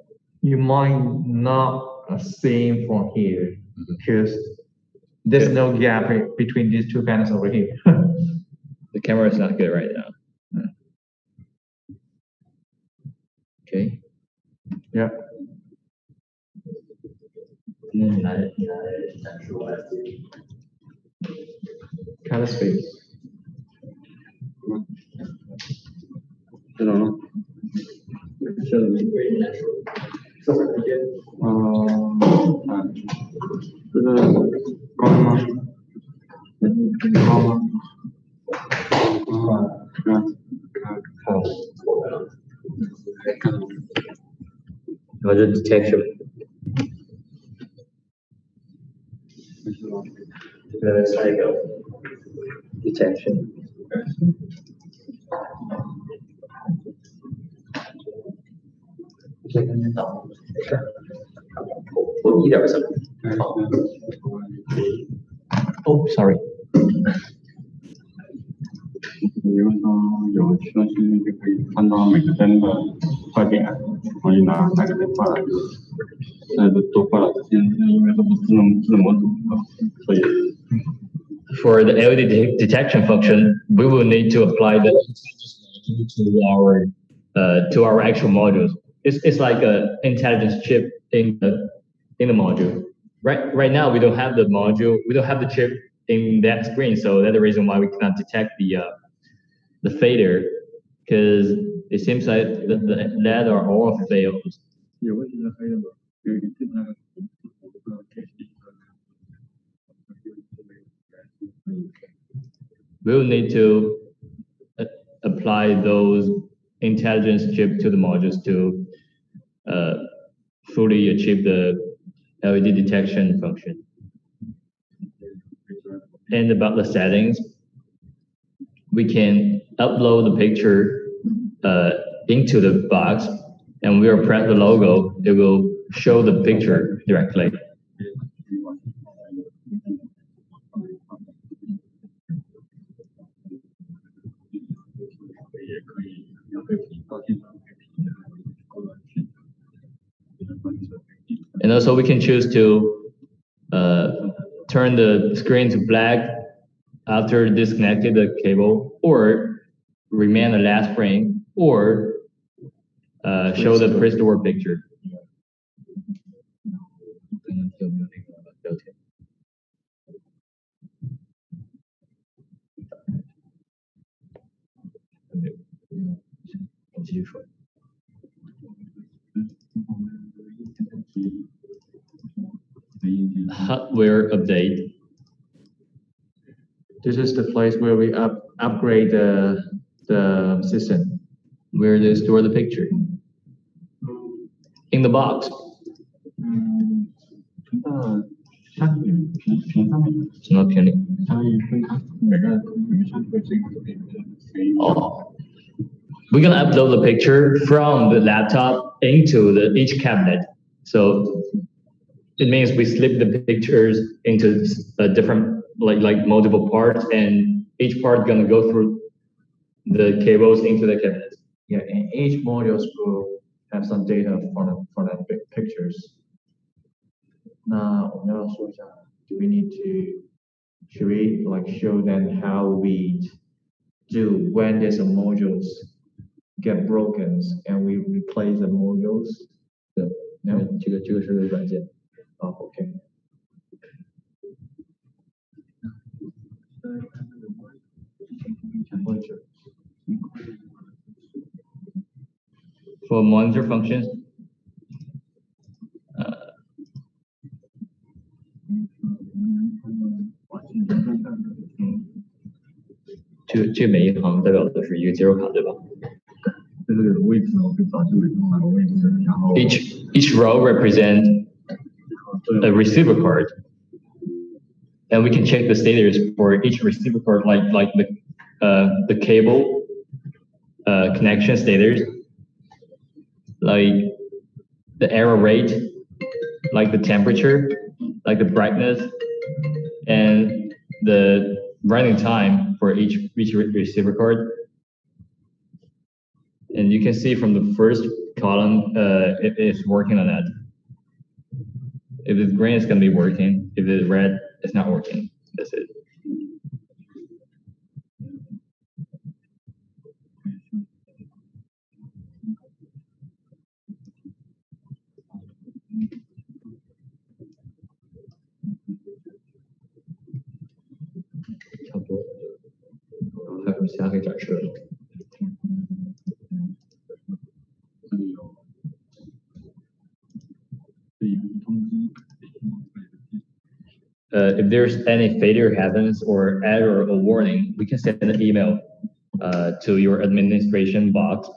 You might not see from here because there's no gap between these two panels over here. The camera is not good right now. Okay. Yeah. Color space. 知道了。是的。这个高吗？高吗？Or the detection. It's like a detection. Oh, sorry. 你用到有需要去就可以看到每个灯的坏点，可以拿哪个灯坏了，都坏了，这些因为都不智能模组，所以。For the LED detection function, we will need to apply the to our actual modules. It's like an intelligence chip in the module. Right now we don't have the module, we don't have the chip in that screen, so that's the reason why we cannot detect the failure, because it seems like the LED are all failed. We will need to apply those intelligence chip to the modules to fully achieve the LED detection function. And about the settings, we can upload the picture into the box, and we'll press the logo, it will show the picture directly. And also we can choose to turn the screen to black after disconnecting the cable, or remain the last frame, or show the pre-stored picture. Hardware update. This is the place where we upgrade the system. Where they store the picture. In the box. 山屏上面什么屏里？它会分开每个山会这个这边哦。We're gonna upload the picture from the laptop into each cabinet. So it means we slip the pictures into different like multiple parts, and each part gonna go through the cables into the cabinet. Yeah, and each modules will have some data for the pictures. 那我们要说一下 do we need to should we like show them how we do when there's a modules get broken and we replace the modules? 对，那这个是软件。哦 ，OK。For monitor functions, 这每一行代表的是一个接入卡，对吧？这个位置我可以找这里哪个位置，然后 Each row represent a receiver card, and we can check the status for each receiver card, like the cable connection status, like the error rate, like the temperature, like the brightness, and the running time for each receiver card. And you can see from the first column, if it's working on that. If it's green, it's gonna be working. If it's red, it's not working. That's it. If there's any failure happens or error or warning, we can send an email to your administration box,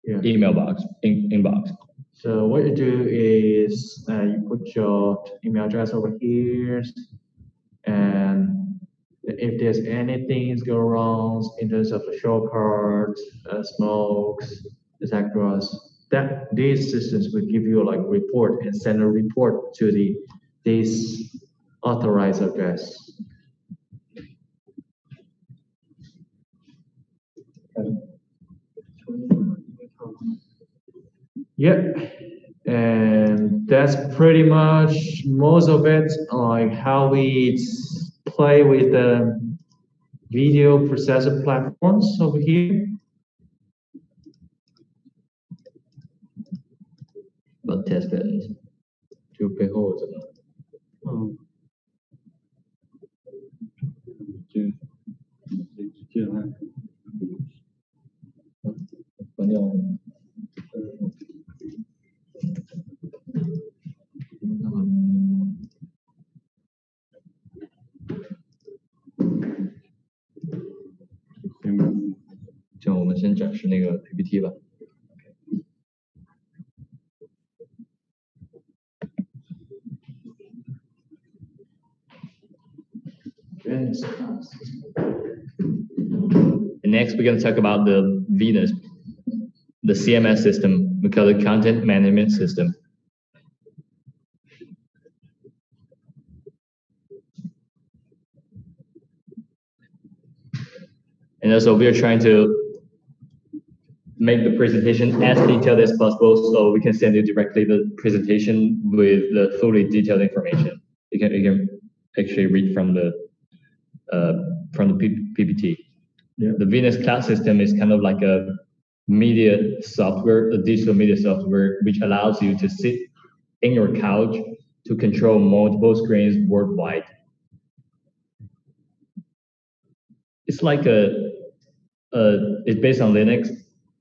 email box, inbox. So what you do is you put your email address over here, and if there's anything go wrong in terms of the shortcuts, smokes, etc., that these systems will give you like report and send a report to this authorized address. Yep, and that's pretty much most of it, like how we play with the video processor platforms over here. About test beds. 就背后怎么？这样关掉。就我们先展示那个 PPT 吧。And next, we're going to talk about the Venus, the CMS system. We call it Content Management System. And also, we are trying to make the presentation as detailed as possible, so we can send you directly the presentation with the fully detailed information. You can actually read from the PPT. Yeah. The Venus Cloud system is kind of like a media software, a digital media software, which allows you to sit in your couch to control multiple screens worldwide. It's like it's based on Linux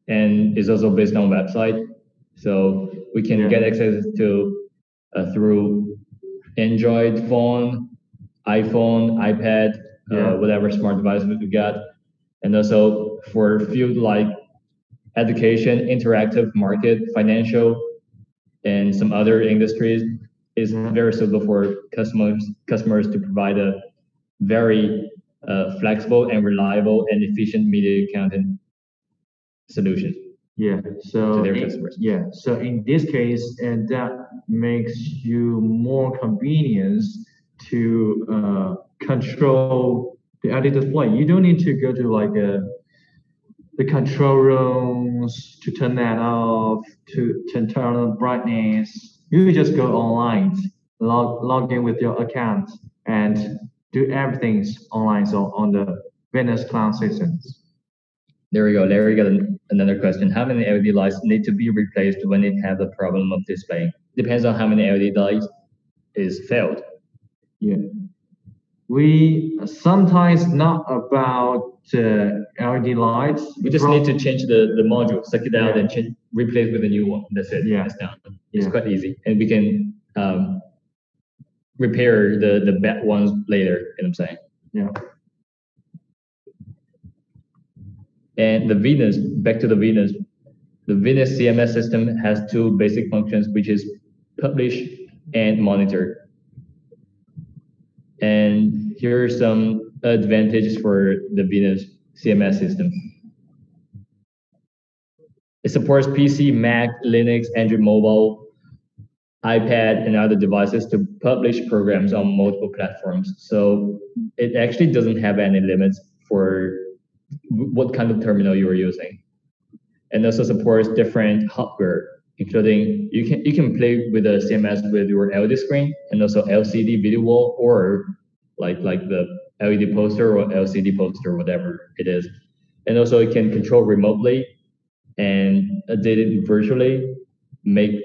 and it's also based on website. So we can get access to through Android phone, iPhone, iPad, whatever smart device we got. And also for fields like education, interactive market, financial, and some other industries, is very suitable for customers to provide a very flexible and reliable and efficient media content solution. Yeah. So to their customers. Yeah. So in this case, and that makes you more convenience to control the LED display. You don't need to go to like the control rooms to turn that off, to turn on brightness. You just go online, log in with your account, and do everything online. So on the Venus cloud systems. There we go. Larry got another question. How many LED lights need to be replaced when it has a problem of displaying? Depends on how many LED lights is failed. Yeah. We sometimes not about LED lights. We just need to change the module, suck it out, and replace with a new one. That's it. Yeah. That's done. It's quite easy. And we can repair the bad ones later, you know what I'm saying? Yeah. And the Venus, back to the Venus CMS system has two basic functions, which is publish and monitor. And here are some advantages for the Venus CMS system. It supports PC, Mac, Linux, Android mobile, iPad, and other devices to publish programs on multiple platforms. So it actually doesn't have any limits for what kind of terminal you are using. And also supports different hardware, including you can play with the CMS with your LED screen and also LCD video wall, or like the LED poster or LCD poster, whatever it is. And also it can control remotely and update it virtually, make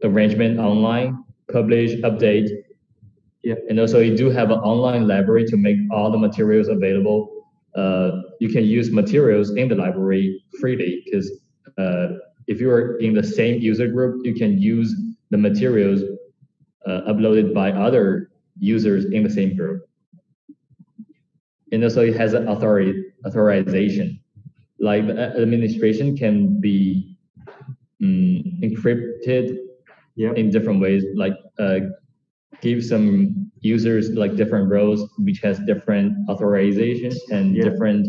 arrangement online, publish, update. Yeah. And also you do have an online library to make all the materials available. You can use materials in the library freely, because if you are in the same user group, you can use the materials uploaded by other users in the same group. And also it has an authorization. Like the administration can be encrypted in different ways, like give some users like different roles which has different authorizations and different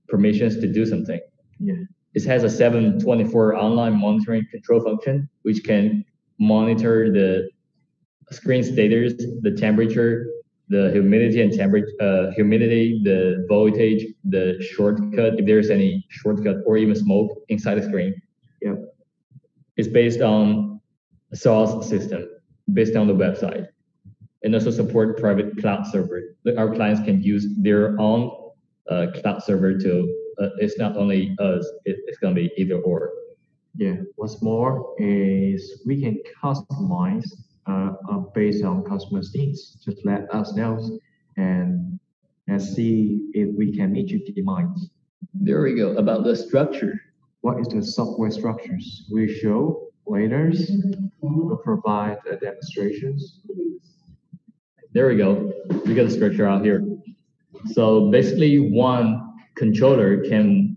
permissions to do something. Yeah. It has a 7/24 online monitoring control function, which can monitor the screen status, the temperature, the humidity and humidity, the voltage, the shortcut, if there's any shortcut or even smoke inside the screen. Yeah. It's based on a source system, based on the website, and also support private cloud server. Our clients can use their own cloud server to. It's not only us; it's gonna be either or. Yeah. What's more is we can customize based on customers' needs. Just let us know and see if we can meet your demands. There we go. About the structure. What is the software structures? We show later. We'll provide demonstrations. There we go. We got the structure out here. So basically, one controller can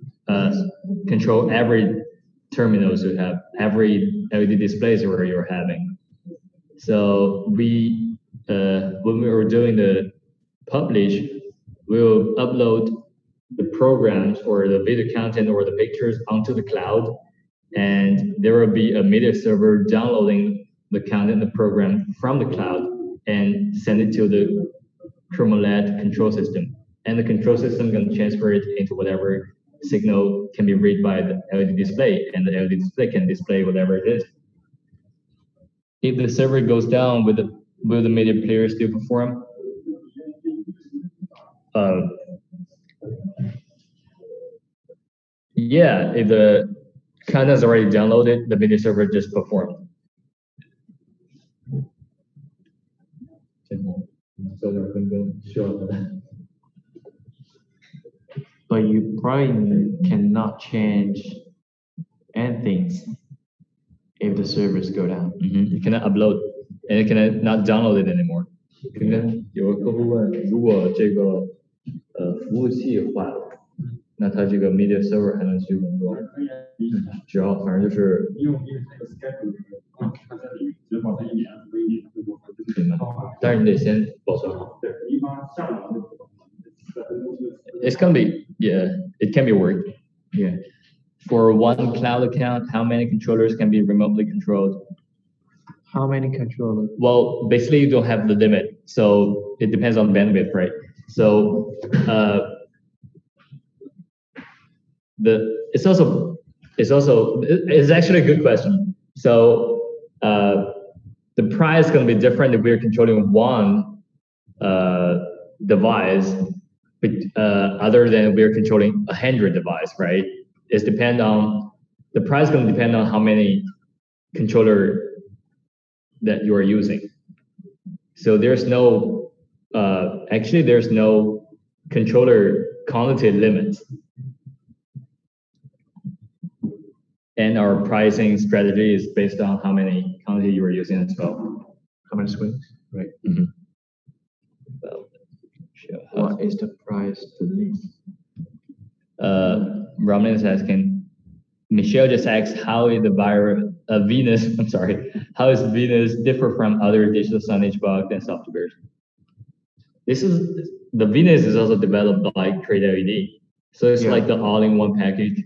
control every terminals you have, every LED displays where you're having. So we, when we were doing the publish, we'll upload the programs or the video content or the pictures onto the cloud, and there will be a media server downloading the content, the program from the cloud, and send it to the ChromaLED control system. And the control system can transfer it into whatever signal can be read by the LED display, and the LED display can display whatever it is. If the server goes down, will the media player still perform? Yeah, if the content is already downloaded, the media server just performed. But you probably cannot change anything if the servers go down. You cannot upload, and you cannot not download it anymore. 有个客户问，如果这个服务器坏了，那它这个 media server 还能继续工作？只要反正就是因为它有 schedule 它在里面，只保证1年不一定会过。明白。但是你得先保存好。对，一般下载的It's gonna be, yeah, it can be worked. Yeah. For one cloud account, how many controllers can be remotely controlled? How many controllers? Well, basically you don't have the limit, so it depends on bandwidth, right? So it's actually a good question. So the price is going to be different if we're controlling one device, other than we're controlling 100 devices, right? The price is going to depend on how many controller that you are using. So there's no controller quantity limit. And our pricing strategy is based on how many quantity you are using as well. How many swings? Right. Well, what is the price to lease? Ramlin is asking, Michelle just asked, how is Venus? I'm sorry. How is Venus differ from other digital signage box and softwares? The Venus is also developed by ChromaLED, so it's like the all-in-one package.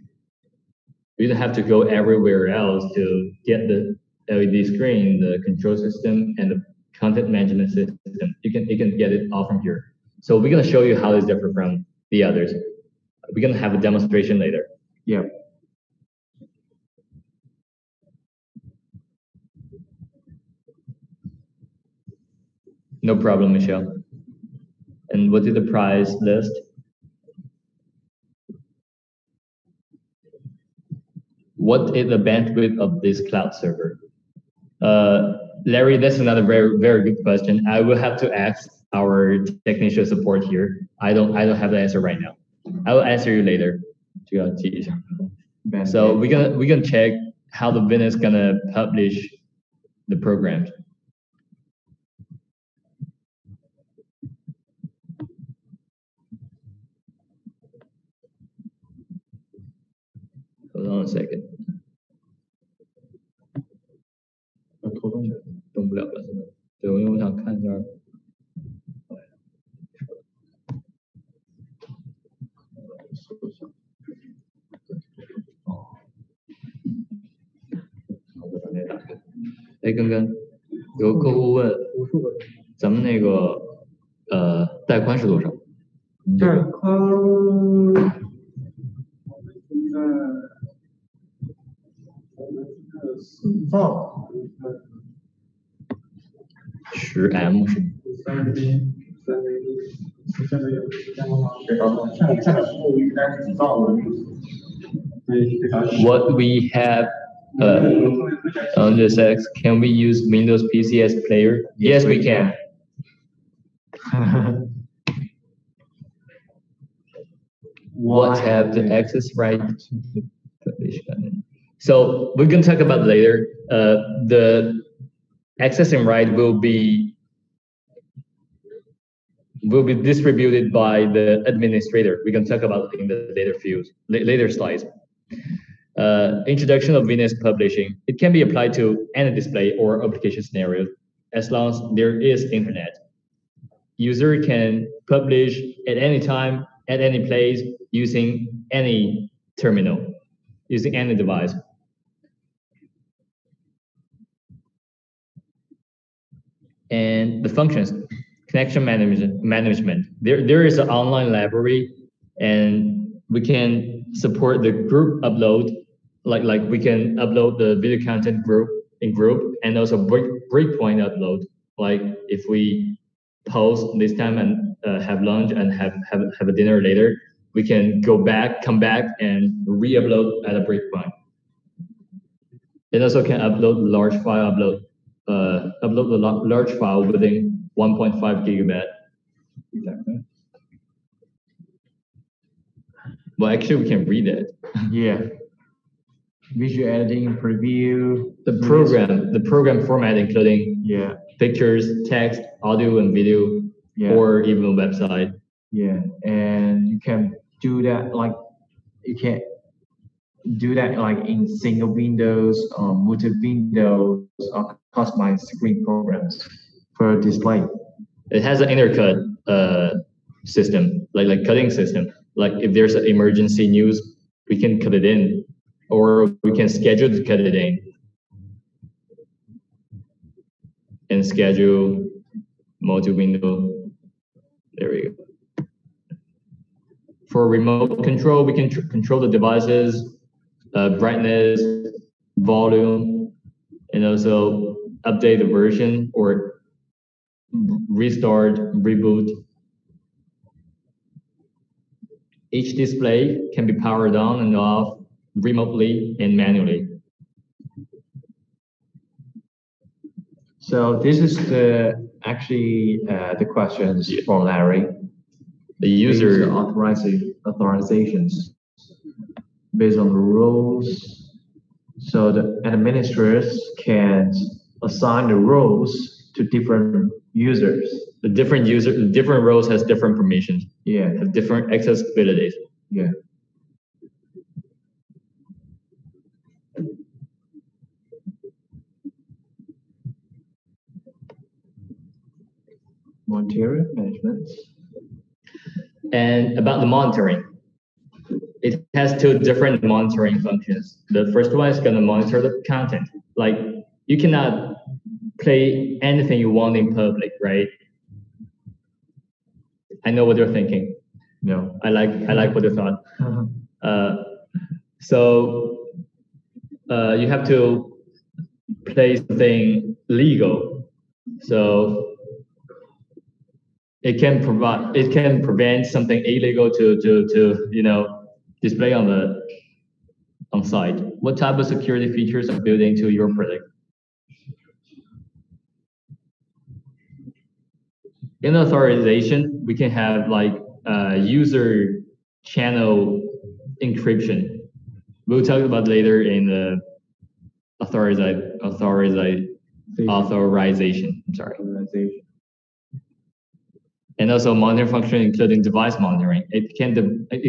You don't have to go everywhere else to get the LED screen, the control system, and the content management system. You can get it all from here. So we're gonna show you how it's different from the others. We're gonna have a demonstration later. Yeah. No problem, Michelle. And what is the price list? What is the bandwidth of this cloud server? Larry, that's another very, very good question. I will have to ask our technician support here. I don't have the answer right now. I will answer you later. So we're gonna check how the Venus gonna publish the programs. Hold on a second. 动不了了，现在。对，因为我想看一下。哎，根根，有个客户问，咱们那个带宽是多少？带宽4兆10M 是现在有现在服务应该是几兆的。What we have on this X, can we use Windows PC as player? Yes, we can. What have the access right? So we can talk about later. The accessing right will be distributed by the administrator. We can talk about it in the later slides. Introduction of Venus publishing. It can be applied to any display or application scenario as long as there is internet. User can publish at any time, at any place, using any terminal, using any device. And the functions, connection management. There is an online library, and we can support the group upload. Like we can upload the video content in group, and also breakpoint upload. Like if we pause this time and have lunch and have a dinner later, we can come back and re-upload at a breakpoint. It also can upload large file upload the large file within 1.5 gigabyte. Exactly. Well, actually, we can read it. Yeah. Visual editing, preview. The program format, including pictures, text, audio, and video, or even a website. Yeah, and you can do that in single windows or multi windows or customized screen programs. for display. It has an intercut system, like cutting system. Like if there's an emergency news, we can cut it in, or we can schedule to cut it in. And schedule multi-window. There we go. For remote control, we can control the devices, brightness, volume, and also update the version or restart, reboot. Each display can be powered on and off remotely and manually. So this is the questions for Larry. The user authorizations based on the rules. So the administrators can assign the roles to different users. The different roles has different permissions. Yeah. Have different accessibilities. Yeah. Monitoring management. And about the monitoring, it has two different monitoring functions. The first one is going to monitor the content. Like you cannot play anything you want in public, right? I know what you're thinking. No. I like what you thought. So you have to play something legal. So it can prevent something illegal to display on site. What type of security features are built into your product? In authorization, we can have like user channel encryption. We'll talk about later in the authorization. I'm sorry. And also monitor function, including device monitoring. It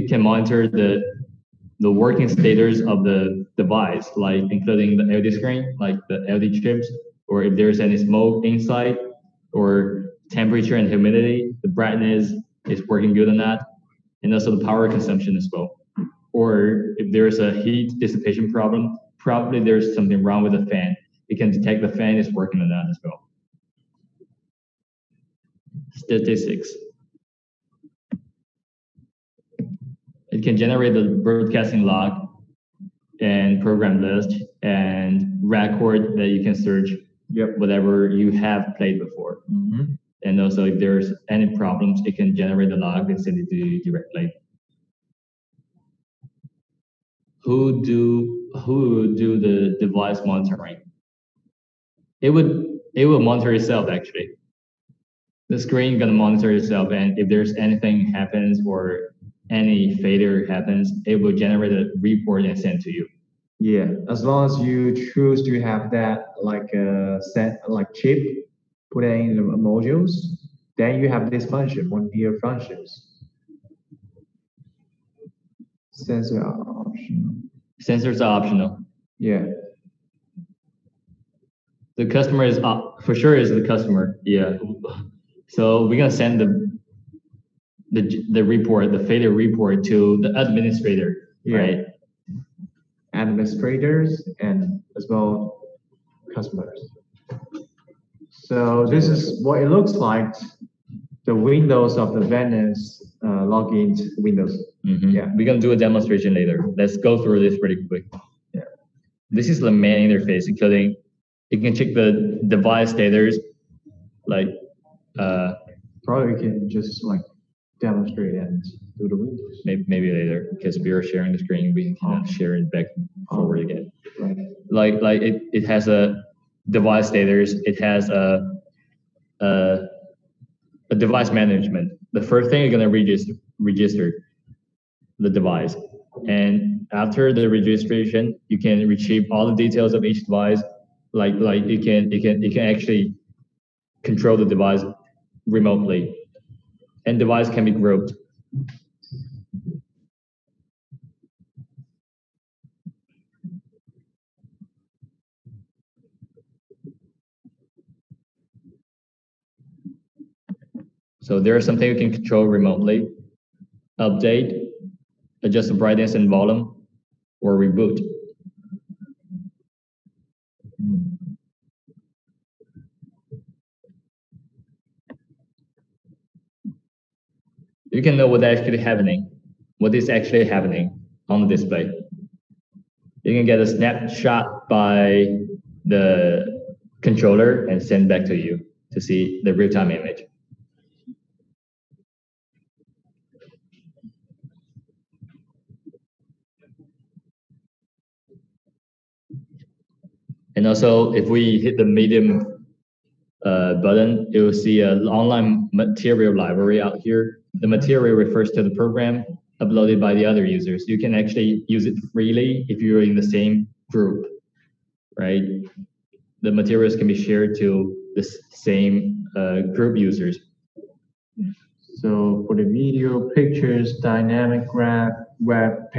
can monitor the working status of the device, like including the LD screen, like the LD chips, or if there's any smoke inside, or temperature and humidity, the brightness is working good on that, and also the power consumption as well. Or if there's a heat dissipation problem, probably there's something wrong with the fan. It can detect the fan is working on that as well. Statistics. It can generate the broadcasting log and program list and record that you can search whatever you have played before. Mm-hmm. And also if there's any problems, it can generate the log and send it to you directly. Who do the device monitoring? It will monitor itself actually. The screen gonna monitor itself, and if there's anything happens or any failure happens, it will generate a report and send to you. Yeah, as long as you choose to have that like chip put in the modules, then you have this function, one tier functions. Sensor are optional. Sensors are optional. Yeah. The customer is for sure is the customer. Yeah. So we're gonna send the report, the failure report to the administrator, right? Administrators and as well customers. So this is what it looks like. The windows of the Venice login windows. Mm-hmm. Yeah, we're gonna do a demonstration later. Let's go through this pretty quick. Yeah, this is the main interface, including you can check the device status, like. Probably we can just like demonstrate and do the windows. Maybe later, because we are sharing the screen, we cannot share it back forward again. Right. Like it has a device status. It has a device management. The first thing you're gonna register the device, and after the registration, you can retrieve all the details of each device. Like you can actually control the device remotely, and device can be grouped. So there are something you can control remotely, update, adjust the brightness and volume, or reboot. You can know what is actually happening on the display. You can get a snapshot by the controller and send back to you to see the real-time image. And also, if we hit the medium button, you will see an online material library out here. The material refers to the program uploaded by the other users. You can actually use it freely if you're in the same group, right? The materials can be shared to the same group users. So for the video, pictures, dynamic graph, web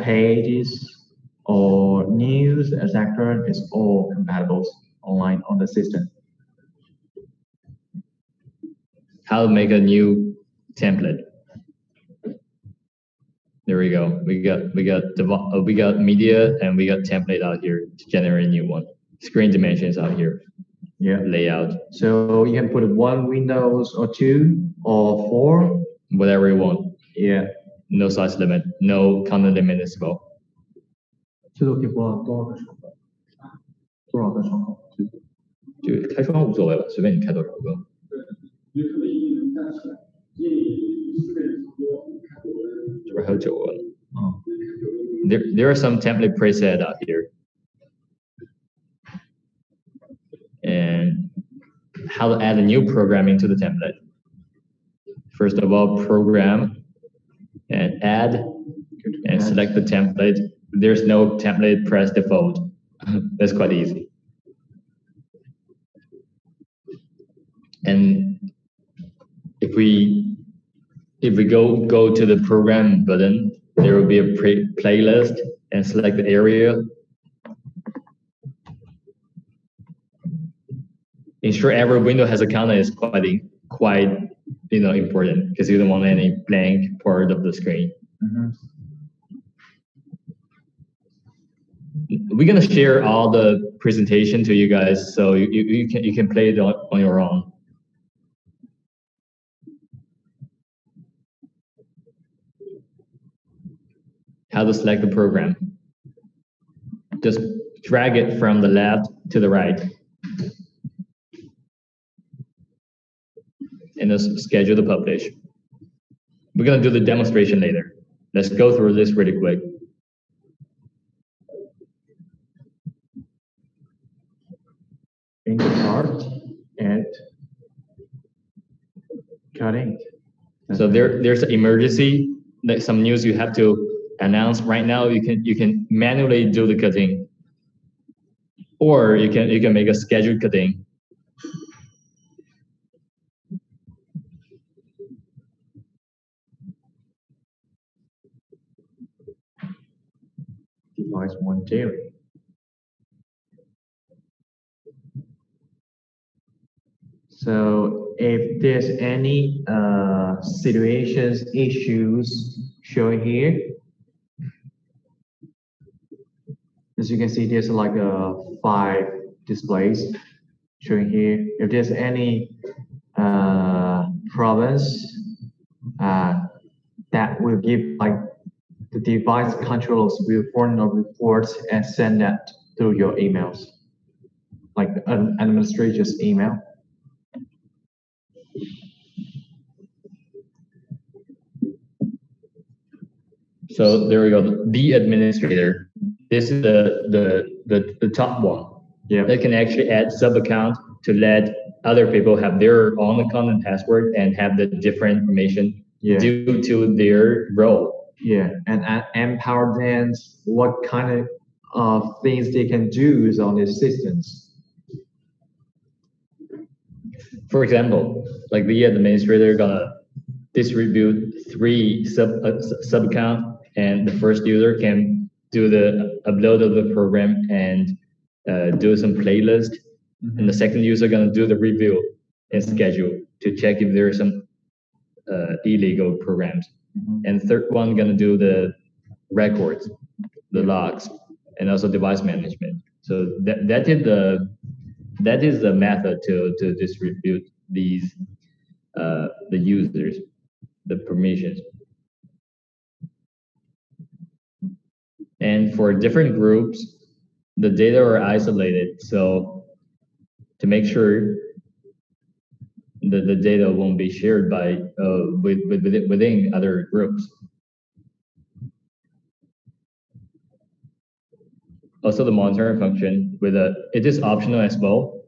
pages, or news, etc., is all compatible online on the system. How to make a new template. There we go. We got media and we got template out here to generate a new one. Screen dimensions out here. Yeah. Layout. So you can put one Windows or two or four. Whatever you want. Yeah. No size limit. No content limit as well. 最多可以播多少个窗口？多少个窗口？就开窗无所谓吧，随便你开多少个。你可以站起来，因为4个人多，开多个人。这边还有9个。There are some template preset out here. And how to add a new program into the template. First of all, program and add and select the template. There's no template press default. That's quite easy. And if we go to the program button, there will be a playlist and select the area. Ensure every window has a content is quite important because you don't want any blank part of the screen. We're gonna share all the presentation to you guys, so you can play it on your own. How to select the program. Just drag it from the left to the right. And just schedule the publish. We're gonna do the demonstration later. Let's go through this really quick. In the chart and cutting. So there's an emergency, like some news you have to announce right now. You can manually do the cutting, or you can make a scheduled cutting. Device 1 daily. So if there's any situations, issues showing here, as you can see, there's like 5 displays showing here. If there's any problems, that will give like the device controllers will form a report and send that through your emails, like the administrator's email. So there we go. The administrator. This is the top one. Yeah. They can actually add sub account to let other people have their own account and password and have the different information due to their role. Yeah, and empower them what kind of things they can do on their systems. For example, like the administrator gonna distribute 3 sub account, and the first user can do the upload of the program and do some playlist, and the second user gonna do the review and schedule to check if there are some illegal programs. And third one gonna do the records, the logs, and also device management. So that is the method to distribute these the users, the permissions. And for different groups, the data are isolated. So to make sure that the data won't be shared by within other groups. Also, the monitoring function it is optional as well.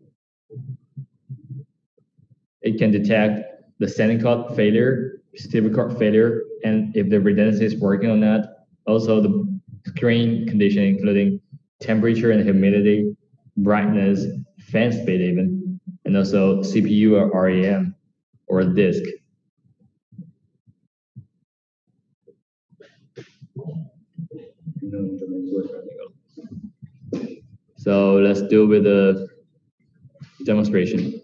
It can detect the standing card failure, stable card failure, and if the redundancy is working on that. Also, the screen condition, including temperature and humidity, brightness, fan speed even, and also CPU or RAM or disk. So let's do with the demonstration.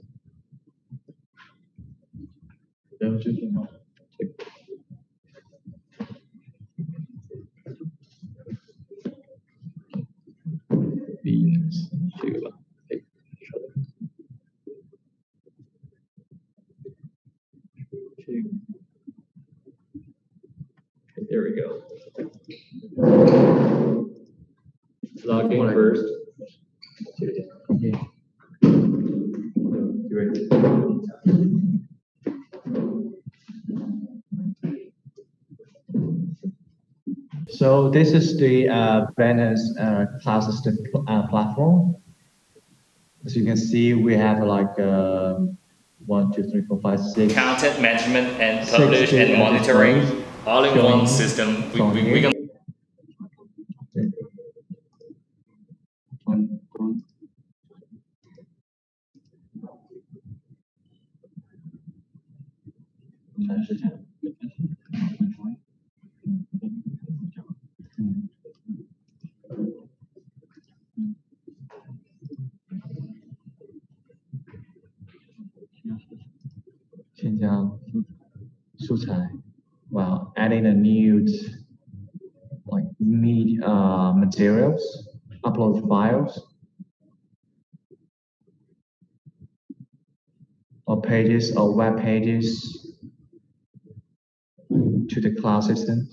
There we go. Logging first. Okay. So this is the Venus cloud system platform. As you can see, we have like 1, 2, 3, 4, 5, 6 Content management and publish and monitoring all in one system. We can. Well, adding a new like materials, upload files, or pages or web pages to the cloud system.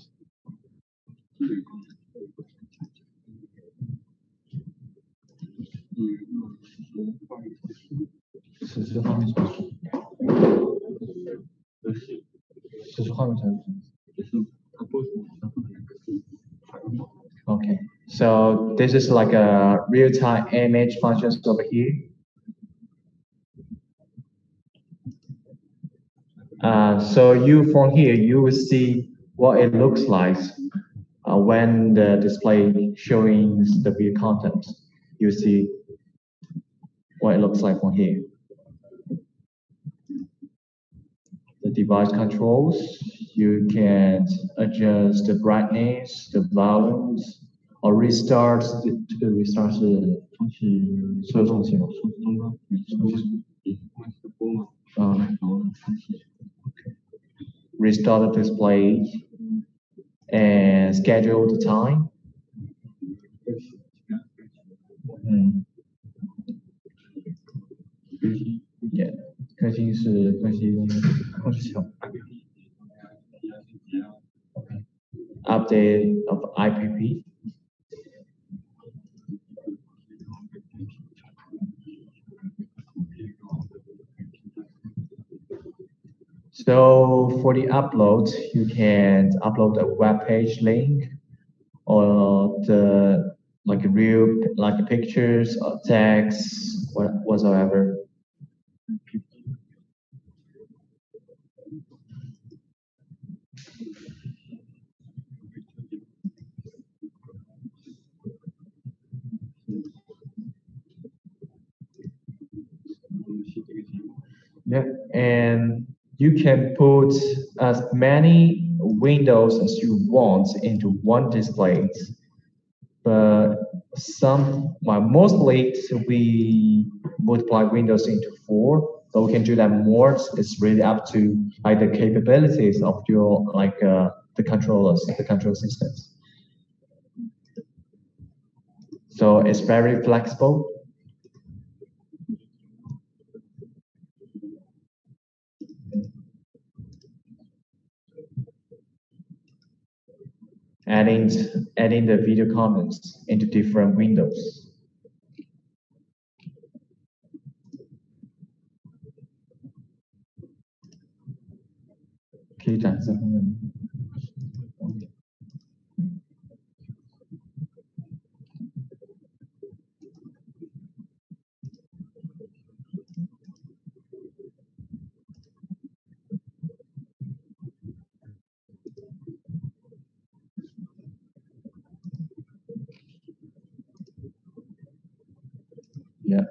Okay, so this is like a real-time image functions over here. So from here, you will see what it looks like when the display showing the view content. You see what it looks like from here. The device controls, you can adjust the brightness, the volumes, or restart. The restart 是重启所有东西吗？Restart the display and schedule the time. Yeah. 更新是更新控制系统。Update of IPP. So for the upload, you can upload a web page link or like pictures or text, whatsoever. Yeah, and you can put as many windows as you want into one display. But mostly we multiply windows into 4. So we can do that more. It's really up to like the capabilities of your the controllers, the control systems. So it's very flexible. Adding the video comments into different windows. Yeah.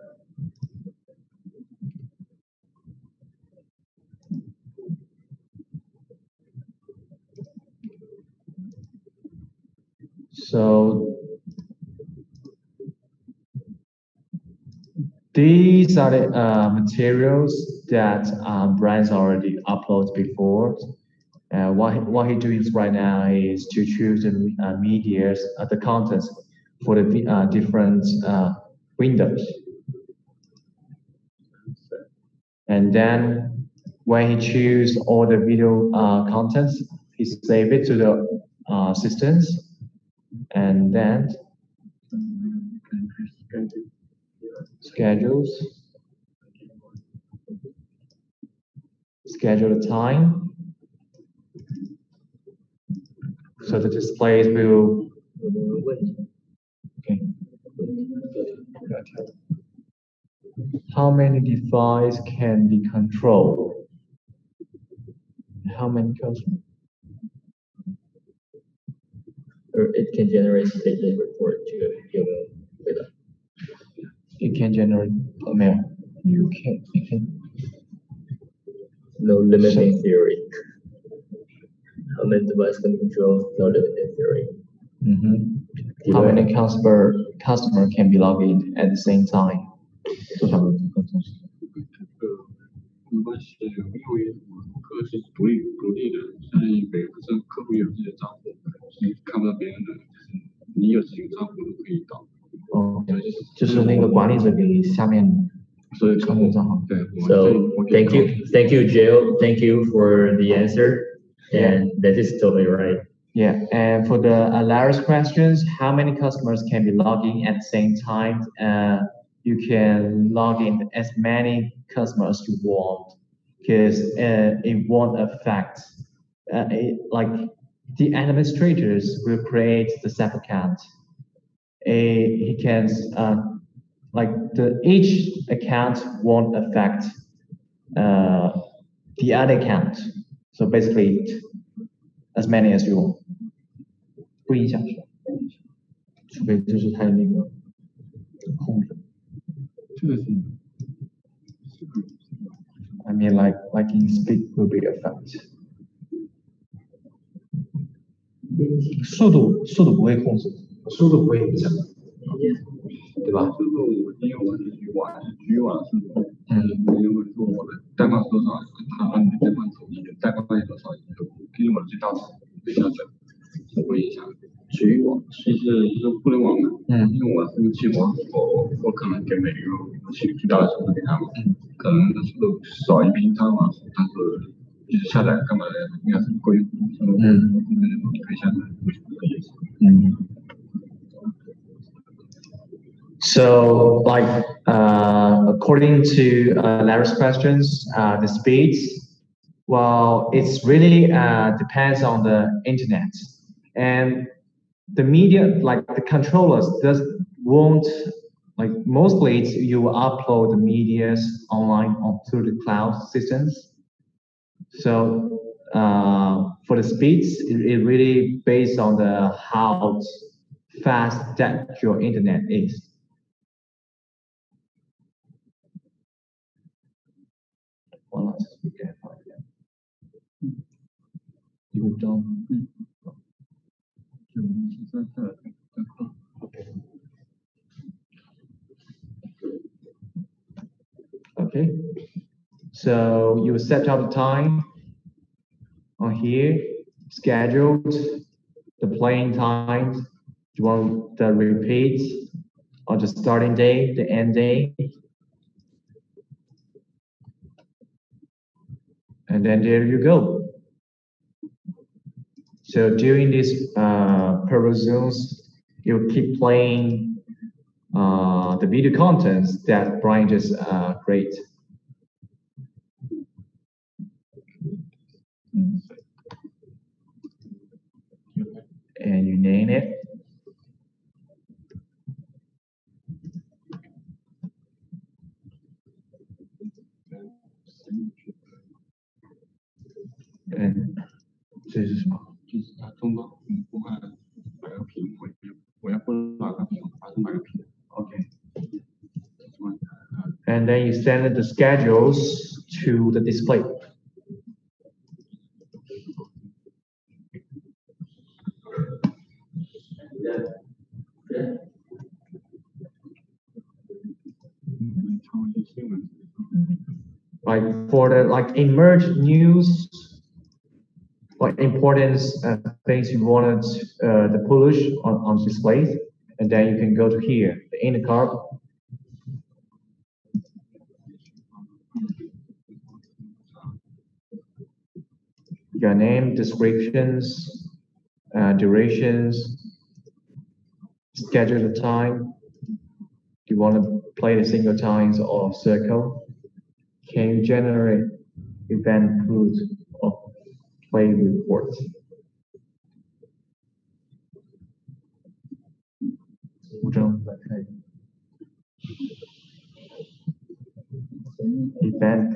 So these are the materials that brands already uploaded before. What he's doing right now is to choose the medias, the contents for the different windows. And then when he choose all the video contents, he save it to the systems, and then schedule the time. So the displays will. Okay. How many devices can be controlled? How many customers? Or it can generate statement report to given data. It can generate email. You can. No limit in theory. How many devices can be controlled? No limit in theory. Mm-hmm. How many customer can be logged in at the same time? 没关系，因为我顾客是独立的，所以每个客户有自己的账户，你看不到别人的，就是你有自己的账户都可以导。哦，就是那个管理者给下面所有客户账号。对。So thank you, Jill. Thank you for the answer, and that is totally right. Yeah, and for the Larry's questions, how many customers can be logging at the same time? You can log in as many customers you want, because it won't affect, like the administrators will create the SAP account. He can, like each account won't affect the other account. So basically, as many as you want. 不影响，除非就是它的那个控制。这个是。I mean, like in speed will be affected. 速度不会控制，速度不会影响，对吧？速度因为我是局网速度，因为说我的代码多少，他按你的代码走，你的代码有多少，根据我的最大值对标准，不会影响。局网就是互联网的，因为我服务器我可能给每个最大的速度给他们，可能速度少于平常网速，但是就是下载干嘛的应该是够用，你可以下载，So, like, according to Larry's questions, the speeds, well, it's really depends on the internet, and the media, like the controllers, won't, like mostly you will upload the medias online through the cloud systems. So for the speeds, it really based on how fast that your internet is. One last okay, you don't. Okay. So you set up the time on here, scheduled, the playing times. You want the repeat or the starting day, the end day. And then there you go. So during these perusals, you keep playing the video contents that Brian just created. And you name it. And 这是什么？就是它中岛不会买个屏，我要不哪个屏，还是买个屏 Okay. And then you send the schedules to the display. Like for the emerged news or important things you wanted to publish on displays, and then you can go to here, in the card. Your name, descriptions, durations, schedule the time. Do you want to play the single times or circle? Can you generate event fruits or play reports? Event.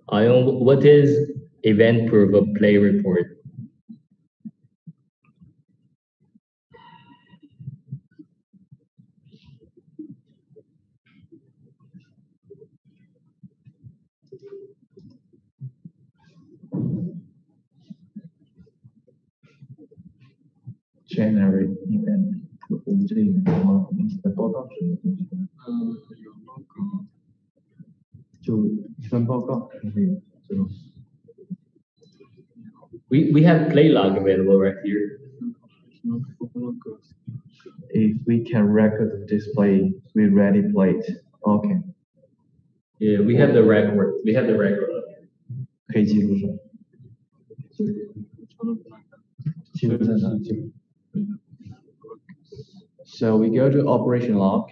What is event proof of play report? Generate event proof. 我们这里有的报告是什么东西？有那个就一般报告没有这种。We have play log available right here. If we can record the display, we ready played. Okay. Yeah, we have the record. We have the record. 可以记录什么？记录在哪？记录。So we go to operation log.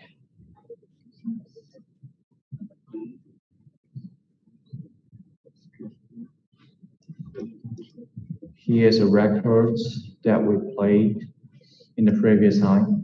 Here's the records that we played in the previous time.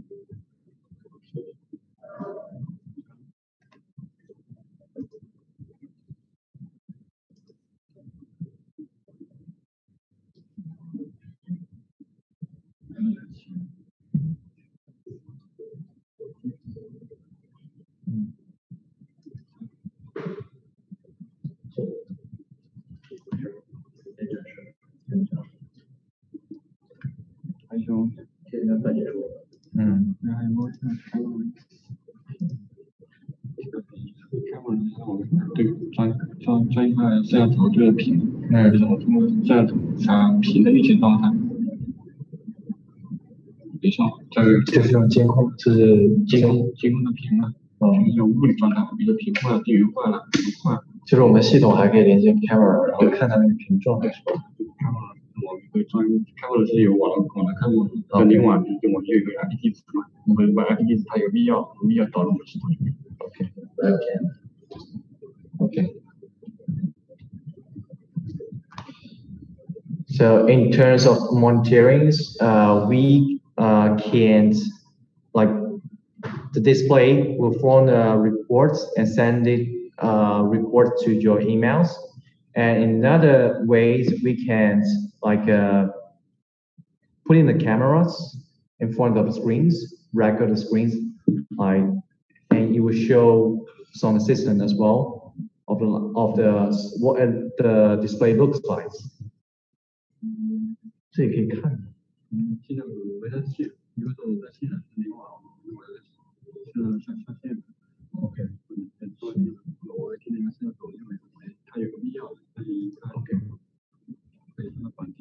专业摄像头对着屏，是怎么通过摄像头查屏的运行状态？比如说这个就是用监控，是监控的屏啊，就是用物理状态，比如屏坏了、电源坏了、屏坏。就是我们系统还可以连接 camera， 然后看它那个屏状态是吧？我们会专camera是有网来看过，跟另外就我们有一个 IP 地址嘛，我们把 IP 地址它有必要导入我们系统里面。Okay. So in terms of monitoring, we can't the display will form reports and send it report to your emails. And in other ways, we can put in the cameras in front of the screens, record the screens, and it will show some assistance as well of what the display looks like. 这也可以看。这个没得写，一个是热线的，另外是下线的。OK， 所以我今年是走，因为它有个必要，所以它 OK， 可以它管理。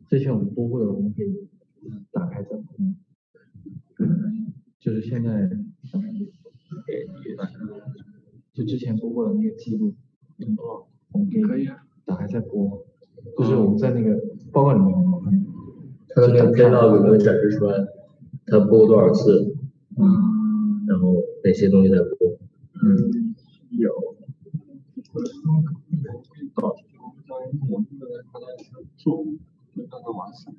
之前我们播过的，我们可以打开再播。就是现在，就之前播过的那个记录，我们可以打开再播。就是我们在那个报告里面，它的那个 Plog 有没有展示出来？它播多少次？然后哪些东西在播？有。我这个刚才做，刚刚完成。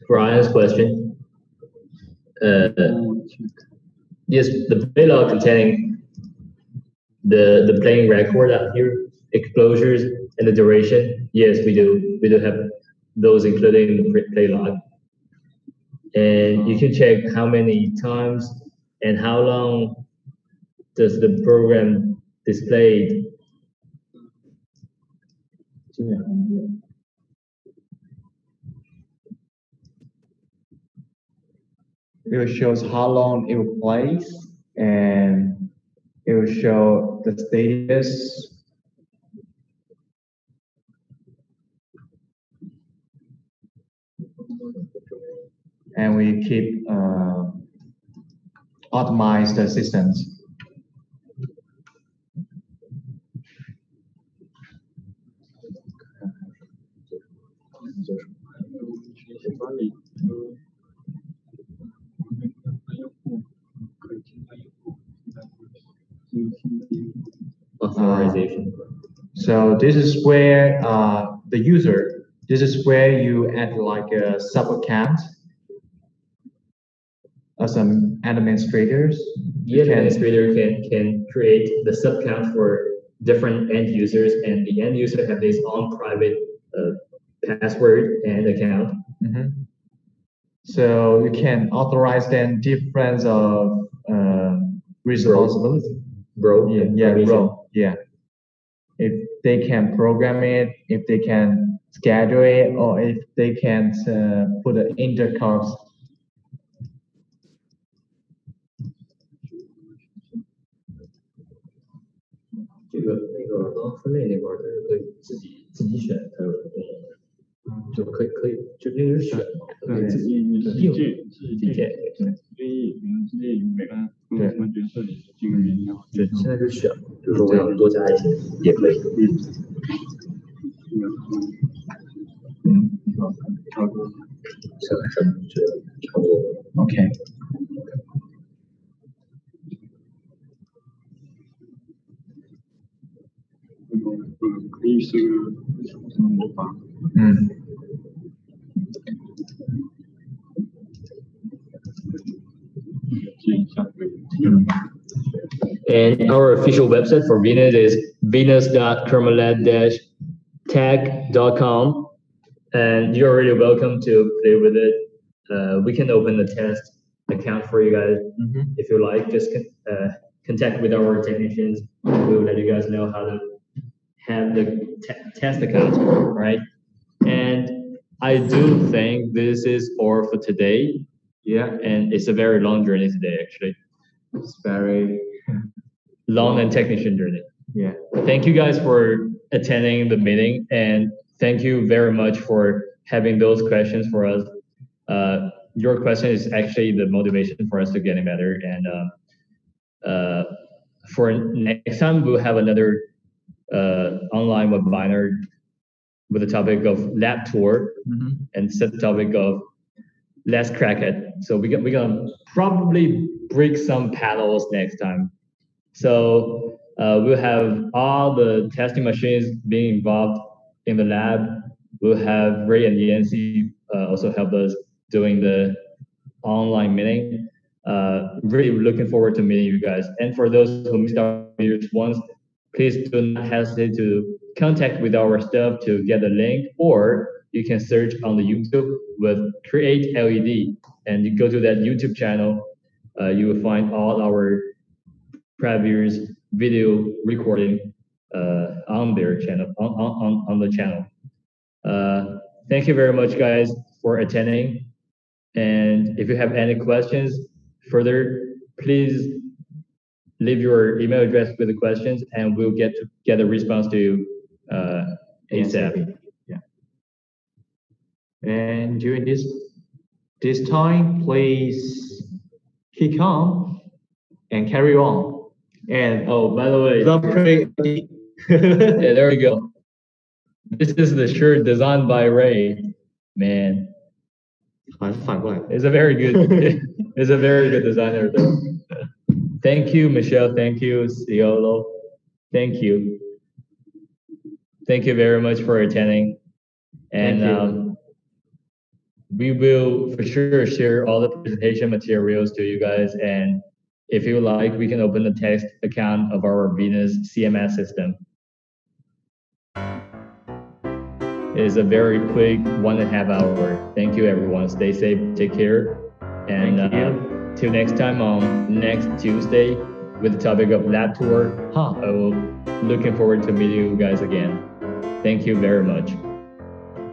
Brian's question. Yes, the payload containing the playing record out here, exposures, and the duration. Yes, we do. We do have those including the play log. And you can check how many times and how long does the program displayed. It shows how long it will plays, and it will show the status. And we keep optimize the systems. Authorization. So this is where the user, this is where you add like a sub account as an administrators. The administrator can create the sub account for different end users, and the end user have his own private password and account. So you can authorize them different of responsibility. Role. Yeah. If they can program it, if they can schedule it, or if they can put an intercourse. Okay. And our official website for Venus is venus.chromaled-tag.com, and you're really welcome to play with it. We can open the test account for you guys if you like. Just contact with our technicians. We will let you guys know how to have the test account, right? And I do think this is all for today. Yeah. And it's a very long journey today, actually. It's very long and technician journey. Yeah. Thank you guys for attending the meeting, and thank you very much for having those questions for us. Your question is actually the motivation for us to getting better. And for next time, we'll have another online webinar with the topic of lab tour and subtopic of let's crack it. So we're gonna probably break some panels next time. So we'll have all the testing machines being involved in the lab. We'll have Ray and Yancy also help us doing the online meeting. Really looking forward to meeting you guys. And for those who missed our videos once, please do not hesitate to contact with our staff to get the link, or you can search on the YouTube with Create LED, and you go to that YouTube channel. You will find all our previous video recording on their channel, on the channel. Thank you very much, guys, for attending. And if you have any questions further, please leave your email address with the questions, and we'll get a response to you ASAP. Yeah. And during this time, please keep calm and carry on. And oh, by the way, yeah, there we go. This is the shirt designed by Ray. Man, it's a very good, it's a very good designer though. Thank you, Michelle. Thank you, Ciolo. Thank you. Thank you very much for attending. And we will for sure share all the presentation materials to you guys. And if you like, we can open the test account of our Venus CMS system. It is a very quick 1.5 hour. Thank you, everyone. Stay safe. Take care. And till next time on next Tuesday with the topic of lab tour. I will looking forward to meeting you guys again. Thank you very much.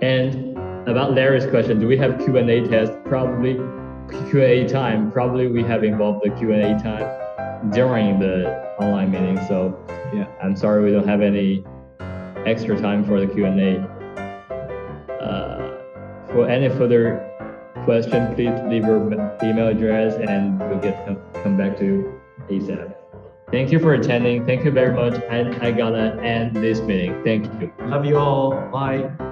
And about Larry's question, do we have Q&A test? Probably Q&A time. Probably we have involved the Q&A time during the online meeting. So yeah, I'm sorry we don't have any extra time for the Q&A. For any further question, please leave your email address and we'll come back to you ASAP. Thank you for attending. Thank you very much. And I gotta end this meeting. Thank you. Love you all. Bye.